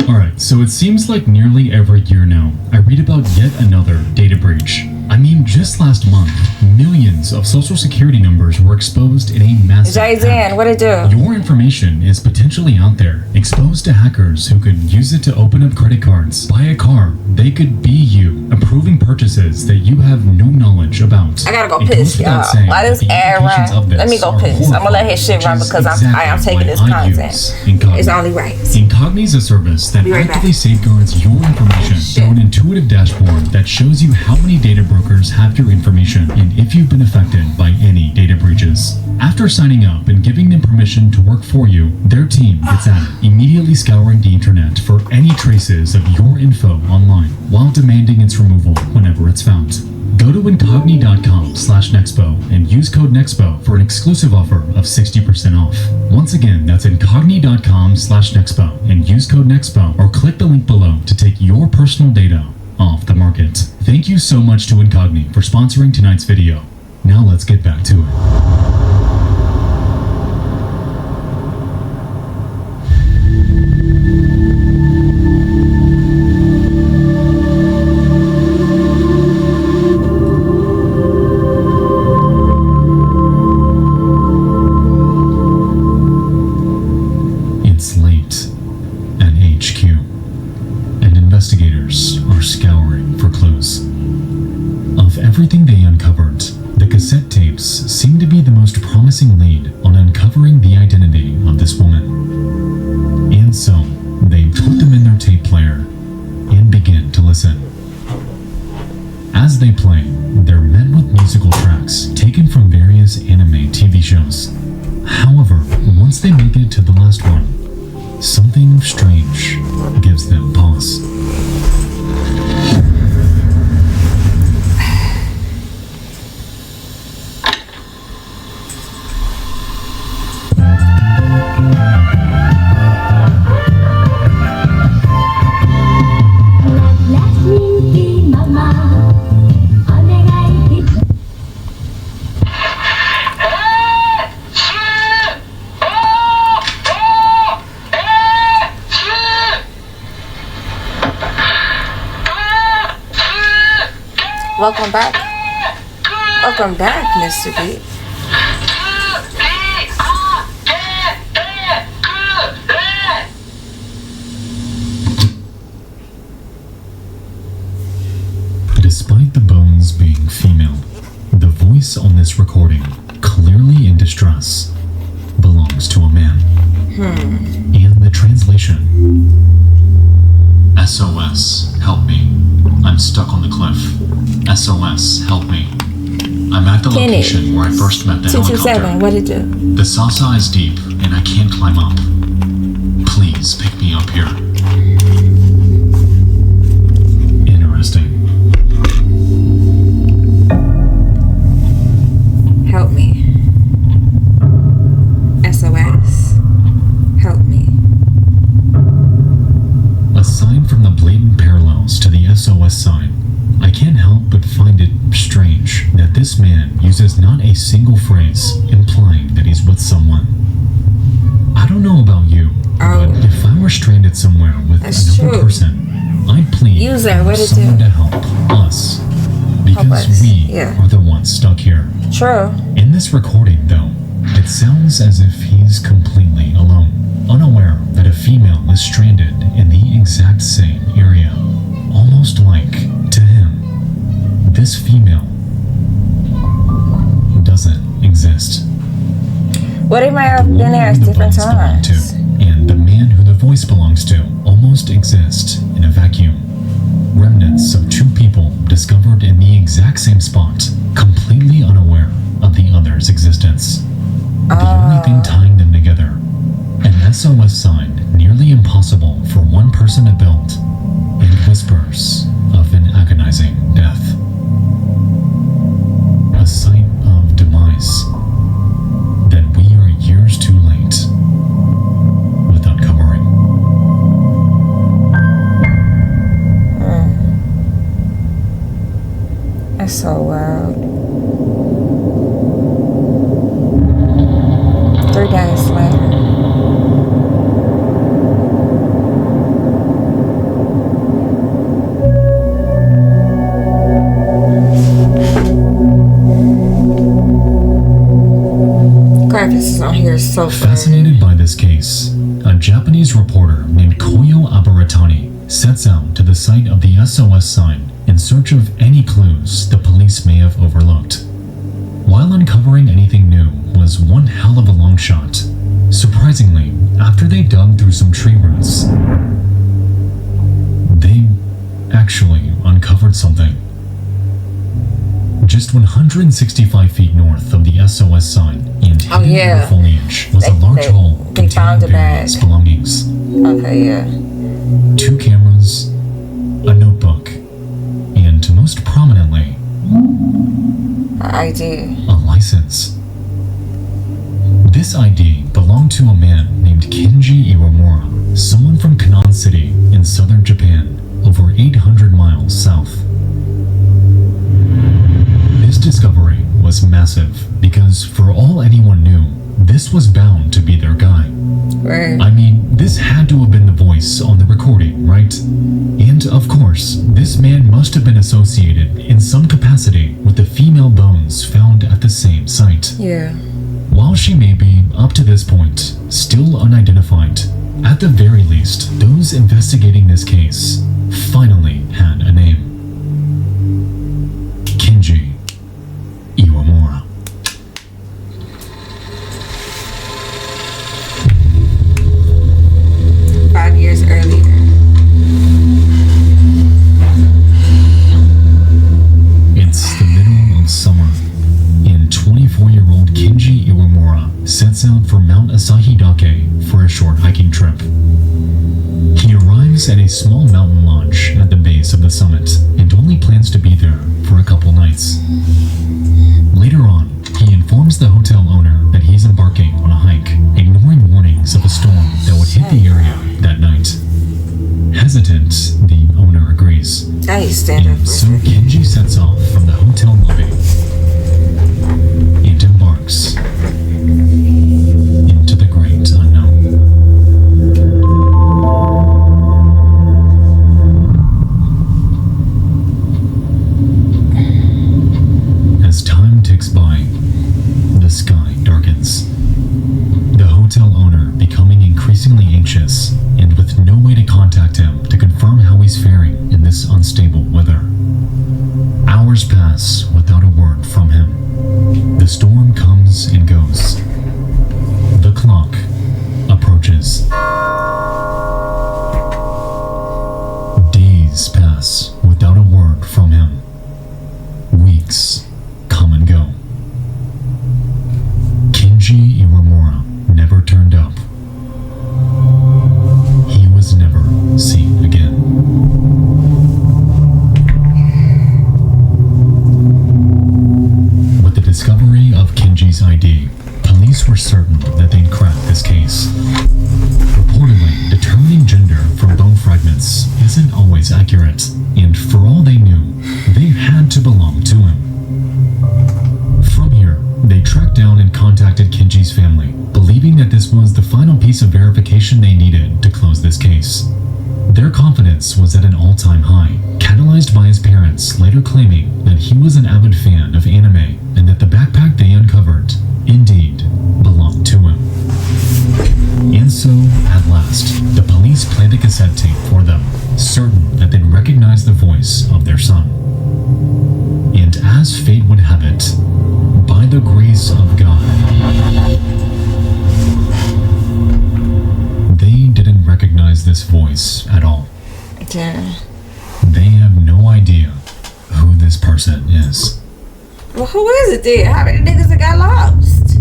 Alright, so it seems like nearly every year now, I read about yet another data breach. I mean, just last month, millions of social security numbers were exposed in a massive
Jay-Zan, what it do?
Your information is potentially out there, exposed to hackers who could use it to open up credit cards, buy a car. They could be you, approving purchases that you have no knowledge about.
I gotta go
It
piss,
goes without
y'all.
saying
Why
that
this
the
air
implications
run?
of this
Let me go
are
piss. I'm gonna let his shit run
which is
because I am
exactly
taking this
why I
content.
use Incogni.
It's only right.
Incogni is a service that
Be right back.
actively safeguards your information through an intuitive dashboard that shows you how many data brokers have your information and if you've been affected by any data breaches. After signing up and giving them permission to work for you, their team gets at it, immediately scouring the internet for any traces of your info online while demanding its removal whenever it's found. Go to incogni.com/Nexpo and use code Nexpo for an exclusive offer of 60% off. Once again, that's incogni.com/Nexpo and use code Nexpo or click the link below to take your personal data off the market. Thank you so much to Incogni for sponsoring tonight's video. Now let's get back to it. It's late at HQ, and investigators are scouring for clues. Of everything they uncovered, the cassette tapes seem to be the most promising lead on uncovering the identity of this woman. And so, they put them in their tape player and begin to listen. As they play, they're met with musical tracks taken from various anime TV shows. However, once they make it to the last one, something strange gives them pause.
Welcome back. Welcome back, Mr. B.
Despite the bones being female, the voice on this recording, clearly in distress, belongs to a man. And the translation: SOS, help me. I'm stuck on the cliff. SOS, help me. I'm at the
Kenny,
location where I first met the
227,
helicopter.
what it do?
The Sasa is deep, and I can't climb up. Please pick me up here. SOS sign, I can't help but find it strange that this man uses not a single phrase implying that he's with someone. I don't know about you, but if I were stranded somewhere with another person, I'd plead for someone to help us. Because we are the ones stuck here.
True.
In this recording, though, it sounds as if he's completely alone, unaware that a female is stranded in the exact same area. Almost like, to him, this female doesn't exist.
Well, they might have been there at different times.
And the man who the voice belongs to almost exist in a vacuum. Remnants of two people discovered in the exact same spot, completely unaware of the other's existence. The only thing tying them together, an SOS sign nearly impossible for one person to build, and whispers of an agonizing death. A sight of demise that we are years too late with uncovering.
That's so wild. 3 days later. Graphics on here is so
fascinated by this case, a Japanese reporter named Koyo Abaratani sets out to the site of the SOS sign in search of any clues the police may have overlooked. While uncovering anything new was one hell of a long shot, surprisingly, after they dug through some tree roots, they actually uncovered something. Just 165 feet north of the SOS sign and hidden in the foliage was a large hole containing various belongings.
Okay, yeah.
2 cameras, a notebook, and most prominently,
ID.
a license. This ID belonged to a man named Kenji Iwamura, someone from Kanan City in southern Japan, over 800 miles south. This discovery was massive because, for all anyone knew, this was bound to be their guy.
Right.
I mean, this had to have been the voice on the recording, right? And of course, this man must have been associated in some capacity with the female bones found at the same site.
Yeah.
While she may be, up to this point, still unidentified, at the very least, those investigating this case finally had a name. Kenji Iwamura.
Years earlier.
It's the middle of summer, and 24-year-old Kenji Iwamura sets out for Mount Asahidake for a short hiking trip. He arrives at a small mountain lodge at the base of the summit and only plans to be there for a couple nights. Later on, he informs the hotel owner that he's embarking on a hike, ignoring warnings of a storm that would hit the area that night. Hesitant, the owner agrees. And so Kenji sets off from the hotel lobby and embarks into the great unknown. As time ticks by, the sky darkens. The hotel owner becoming increasingly anxious and with no way to contact him to confirm how he's faring in this unstable weather. Hours pass without a word from him. The storm comes and goes. The clock approaches. Days pass without a word from him. Weeks come and go. Kenji Iwamura never turned up. He was never seen again. With the discovery of Kenji's ID, police were certain that they'd crack this case. Reportedly, determining gender from bone fragments isn't always accurate, and for by his parents, later claiming that he was an avid fan of anime and that the backpack they uncovered indeed belonged to him. And so, at last, the police played the cassette tape for them, certain that they'd recognize the voice of their son. And as fate would have it, by the grace of God, they didn't recognize this voice at all.
Yeah.
They have no idea who this person is.
Well, who is it then? How many niggas that got lost?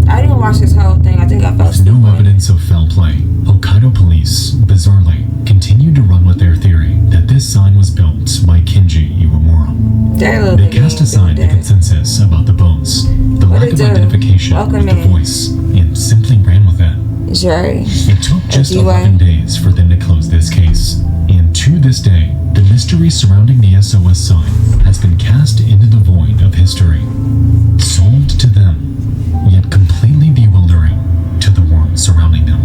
I didn't watch this whole thing. I think I fell
With
asleep.
no evidence of foul play, Hokkaido police, bizarrely, continued to run with their theory that this sign was built by Kenji Iwamura. They cast aside the consensus about the bones, the lack of identification with the voice, and simply ran with it.
Jerry.
It took just 11 days for them to close this case, and to this day, the mystery surrounding the SOS sign has been cast into the void of history, solved to them, yet completely bewildering to the world surrounding them.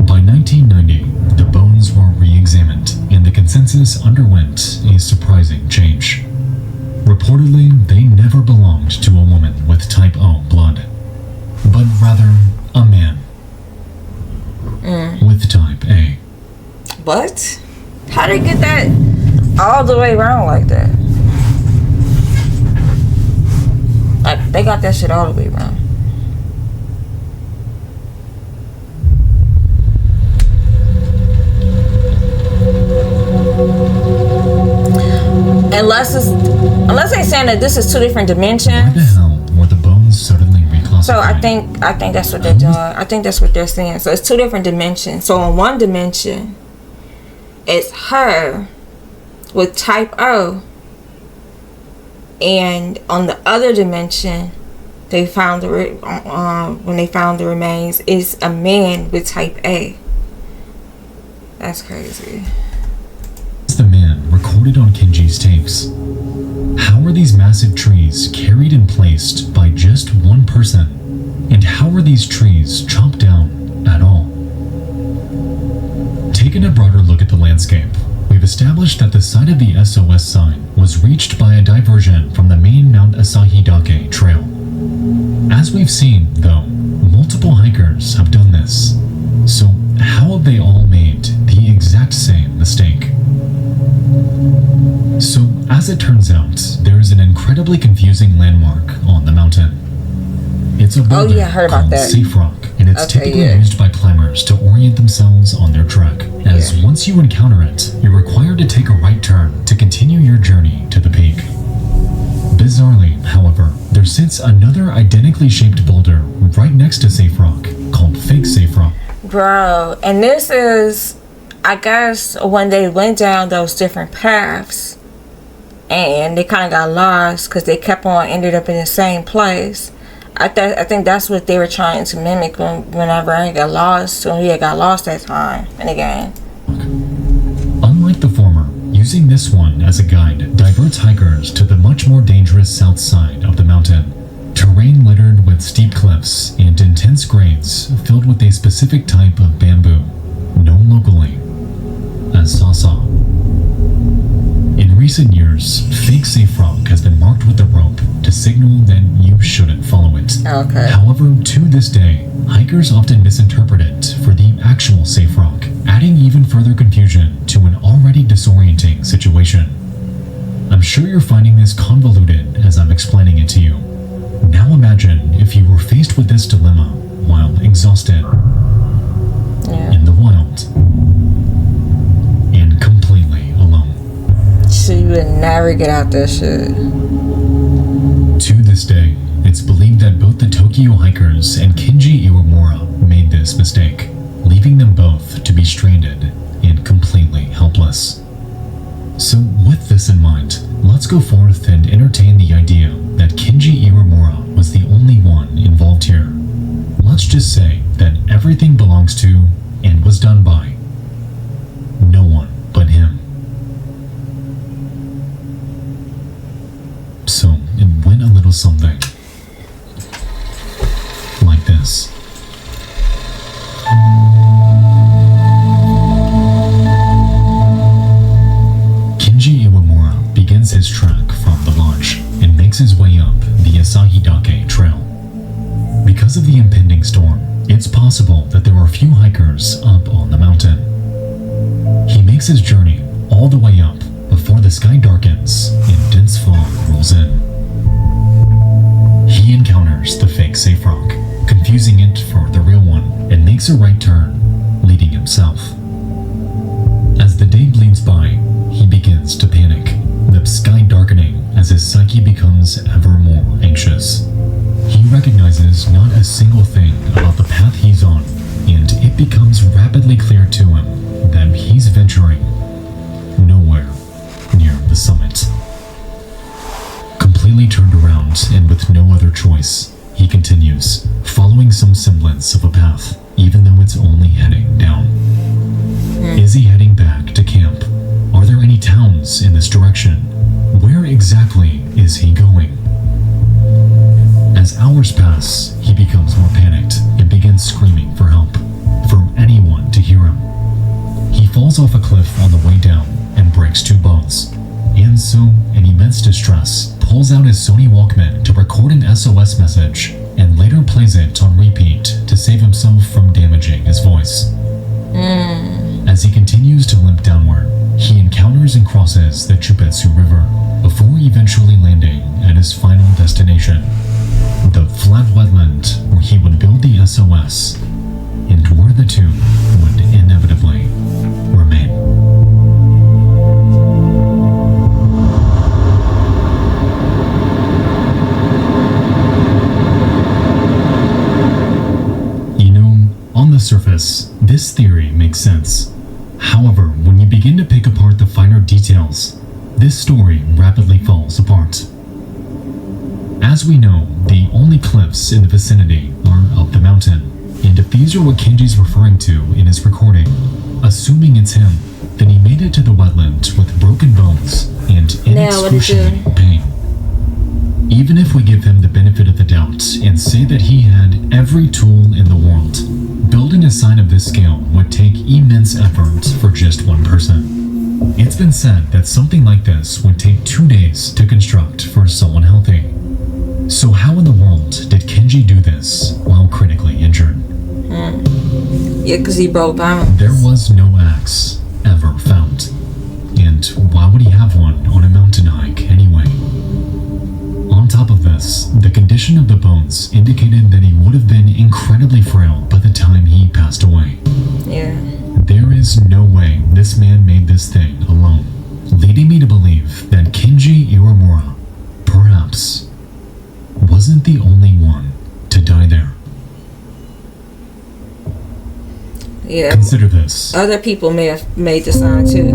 By 1990, the bones were re-examined, and the consensus underwent a surprising change. Reportedly, they never belonged to a woman with type O blood, but rather a man with type A.
What? How they get that all the way around like that? Like, they got that shit all the way around. Unless they're saying that this is two different
Why
dimensions.
the hell were the bones suddenly reclassified?
So I think that's what they're doing. I think that's what they're saying. So it's two different dimensions. So in one dimension, it's her with type O, and on the other dimension, they found when they found the remains, is a man with type A. That's crazy.
It's the man recorded on Kenji's tapes. How are these massive trees carried and placed by just one person? And how are these trees chopped down at all? Taking a broader look at the landscape, we've established that the site of the SOS sign was reached by a diversion from the main Mount Asahidake trail. As we've seen, though, multiple hikers have done this. So how have they all made the exact same mistake? So, as it turns out, there is an incredibly confusing landmark on the mountain. It's a boulder
I heard about
called
that.
Safe Rock, and it's typically used by climbers to orient themselves on their trek, as once you encounter it, you're required to take a right turn to continue your journey to the peak. Bizarrely, however, there sits another identically shaped boulder right next to Safe Rock, called Fake Safe Rock.
Bro, and this is, I guess, when they went down those different paths and they kind of got lost because they kept on ended up in the same place. I think that's what they were trying to mimic whenever I got lost. When he got lost that time in the game.
Unlike the former, using this one as a guide diverts hikers to the much more dangerous south side of the mountain. Terrain littered with steep cliffs and intense grades filled with a specific type of bamboo, known locally as sasa. In recent years, Fake Safe Rock has been marked with a rope to signal that you shouldn't follow it.
Okay.
However, to this day, hikers often misinterpret it for the actual Safe Rock, adding even further confusion to an already disorienting situation. I'm sure you're finding this convoluted as I'm explaining it to you. Now imagine if you were faced with this dilemma while exhausted, in the wild, and completely alone.
So you would never get out that shit.
To this day, it's believed that both the Tokyo hikers and Kenji Iwamura made this mistake, leaving them both to be stranded and completely helpless. So with this in mind, let's go forth and entertain the idea that Kenji Iwamura was the only one involved here. Let's just say that everything belongs to and was done by no one but him. So it went a little something like this. possible that there are few hikers up on the mountain. He makes his journey all the way up before the sky darkens and dense fog rolls in. He encounters the fake safe rock, confusing it for the real one, and makes a right turn, leading him south. As the day bleeds by, he begins to panic, the sky darkening as his psyche becomes ever more anxious. He recognizes not a single thing about the path he's on, and it becomes rapidly clear to him that he's venturing nowhere near the summit. Completely turned around and with no other choice, he continues, following some semblance of a path, even though it's only heading down. Is he heading back to camp? Are there any towns in this direction? Where exactly is he going? As hours pass, he becomes more panicked and begins screaming for help, for anyone to hear him. He falls off a cliff on the way down and breaks 2 bones. And so, in immense distress, pulls out his Sony Walkman to record an SOS message and later plays it on repeat to save himself from damaging his voice. As he continues to limp downward, he encounters and crosses the Chubetsu River before eventually landing at his final destination, the flat wetland where he would build the SOS and where the two would inevitably remain. On the surface, this theory makes sense. However, when you begin to pick apart the finer details, this story rapidly falls apart. As we know, the only cliffs in the vicinity are up the mountain, and if these are what Kenji's referring to in his recording, assuming it's him, then he made it to the wetland with broken bones and in excruciating pain. Even if we give him the benefit of the doubt and say that he had every tool in the world, building a sign of this scale would take immense effort for just one person. It's been said that something like this would take 2 days to construct for someone healthy. So how in the world did Kenji do this while critically injured?
Yeah, because he broke bones.
There was no axe ever found. And why would he have one on a mountain hike anyway? On top of this, the condition of the bones indicated that he would have been incredibly frail by the time he passed away.
Yeah.
There is no way this man made this thing alone, leading me to believe that Kenji Iwamura, perhaps, wasn't the only one to die there.
Yeah.
Consider this.
Other people may have made the sign too.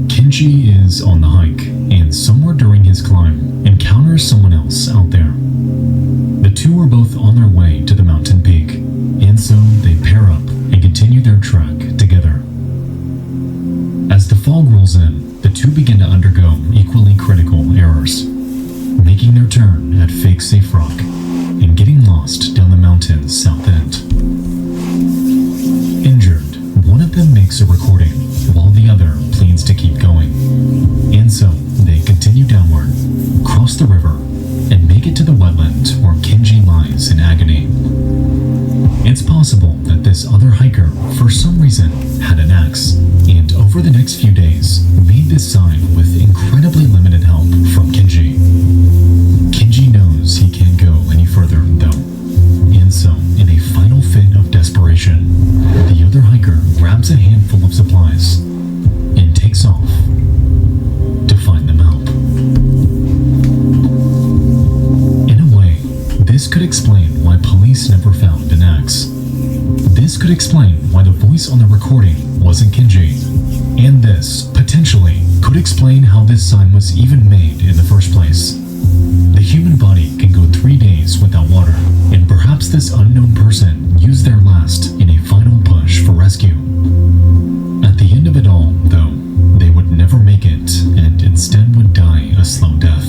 Kenji is on the hike, and somewhere during his climb, encounters someone else out there. The two are both on their way to the mountain peak, and so they pair up and continue their trek together. As the fog rolls in, the two begin to undergo equally critical errors, making their turn at fake safe rock and getting lost down the mountain's south end. Injured, one of them makes a recording while the other pleads to keep going. And so they continue downward, cross the river, and make it to the wetland where Kenji lies in agony. It's possible that this other hiker, for some reason, had an axe, and over the next few days, made this sign with incredibly limited help from Kenji. Kenji knows he can't go any further, though, and so, in a final fit of desperation, the other hiker grabs a handful of supplies and takes off to find them help. In a way, this could explain why police never found an axe. This could explain why the voice on the recording wasn't Kenji. And this, potentially, could explain how this sign was even made in the first place. The human body can go 3 days without water, and perhaps this unknown person used their last in a final push for rescue. At the end of it all, though, they would never make it, and instead would die a slow death.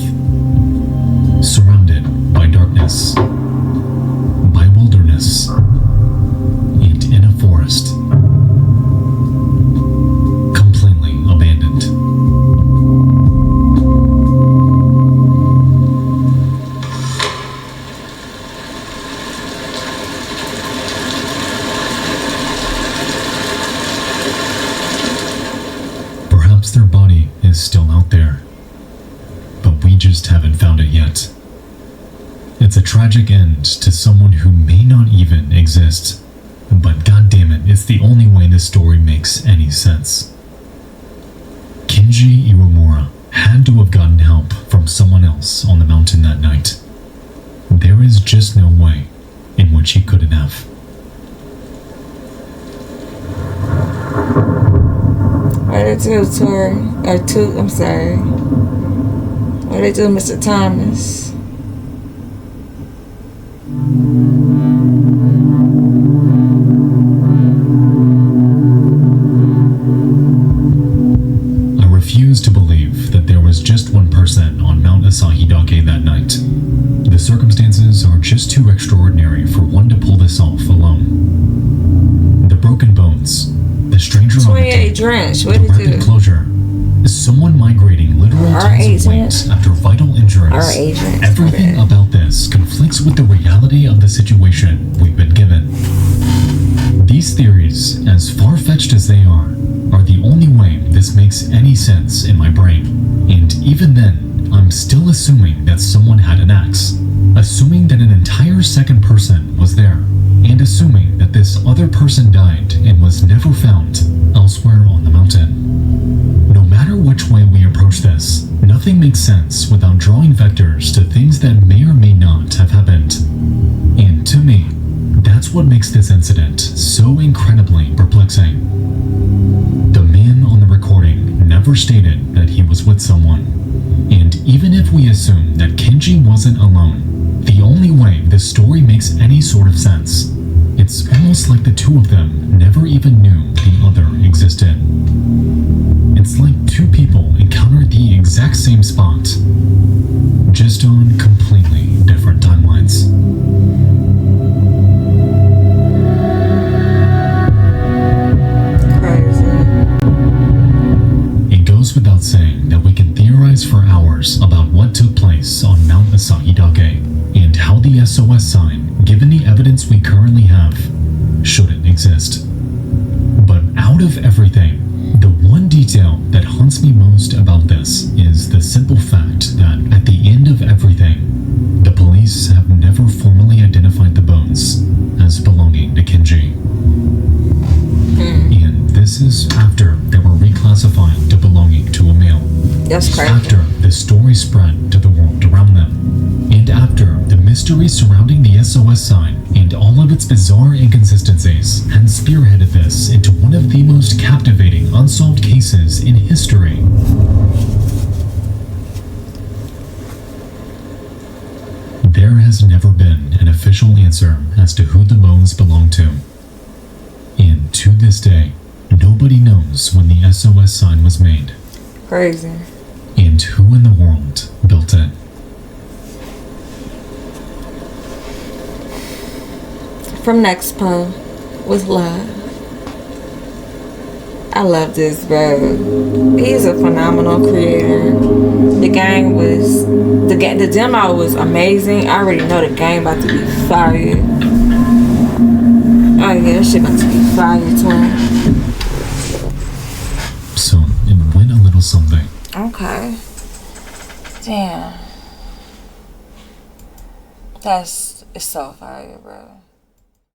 Surrounded by darkness, by wilderness, and in a forest. Completely abandoned. It's a tragic end to someone who may not even exist. But goddammit, it's the only way this story makes any sense. Kenji Iwamura had to have gotten help from someone else on the mountain that night. There is just no way in which he couldn't have.
What did they do to her? I'm sorry. What did they do, Mr. Thomas?
I refuse to believe that there was just one person on Mount Asahidake that night. The circumstances are just too extraordinary for one to pull this off alone. The broken bones, the stranger on the
28
tape,
drench.
the
What did
rapid
you do?
closure, someone migrating literal
Our
tons of weight
agent.
after vital injuries.
Our agent.
Everything about this conflicts with the reality of the situation we've been given. These theories, as far-fetched as they are the only way this makes any sense in my brain. And even then, I'm still assuming that someone had an axe, assuming that an entire second person was there, and assuming that this other person died and was never found elsewhere on the mountain. No matter which way we approach this, nothing makes sense without drawing vectors to things that may or may not have happened. And to me, that's what makes this incident so incredibly perplexing. The man on the recording never stated that he was with someone. And even if we assume that Kenji wasn't alone, the only way this story makes any sort of sense, it's almost like the two of them never even knew the other existed. It's like two people encountered the exact same spot, just on completely different timelines. It goes without saying that we can theorize for hours about what took place on Mount Asahidake and how the SOS sign, given the evidence we currently have, shouldn't exist. But out of everything, the one detail that haunts me most about this is the simple fact that at the end of everything, the police have never formally identified the bones as belonging to Kenji. And this is after they were reclassified to belonging to a male.
That's crazy.
After the story spread to the world around them. And after the mystery surrounding the SOS sign and all of its bizarre inconsistencies had spearheaded this into one of the most captivating unsolved cases in history. There has never been an official answer as to who the bones belong to. And to this day, nobody knows when the SOS sign was made.
Crazy.
And who in the world built it.
From Nexpo, with love. I love this, bro. He's a phenomenal creator. The demo was amazing. I already know the game about to be fire. Oh yeah, that shit about to be fire too.
So it went a little something.
Okay. Damn. It's so fire, bro.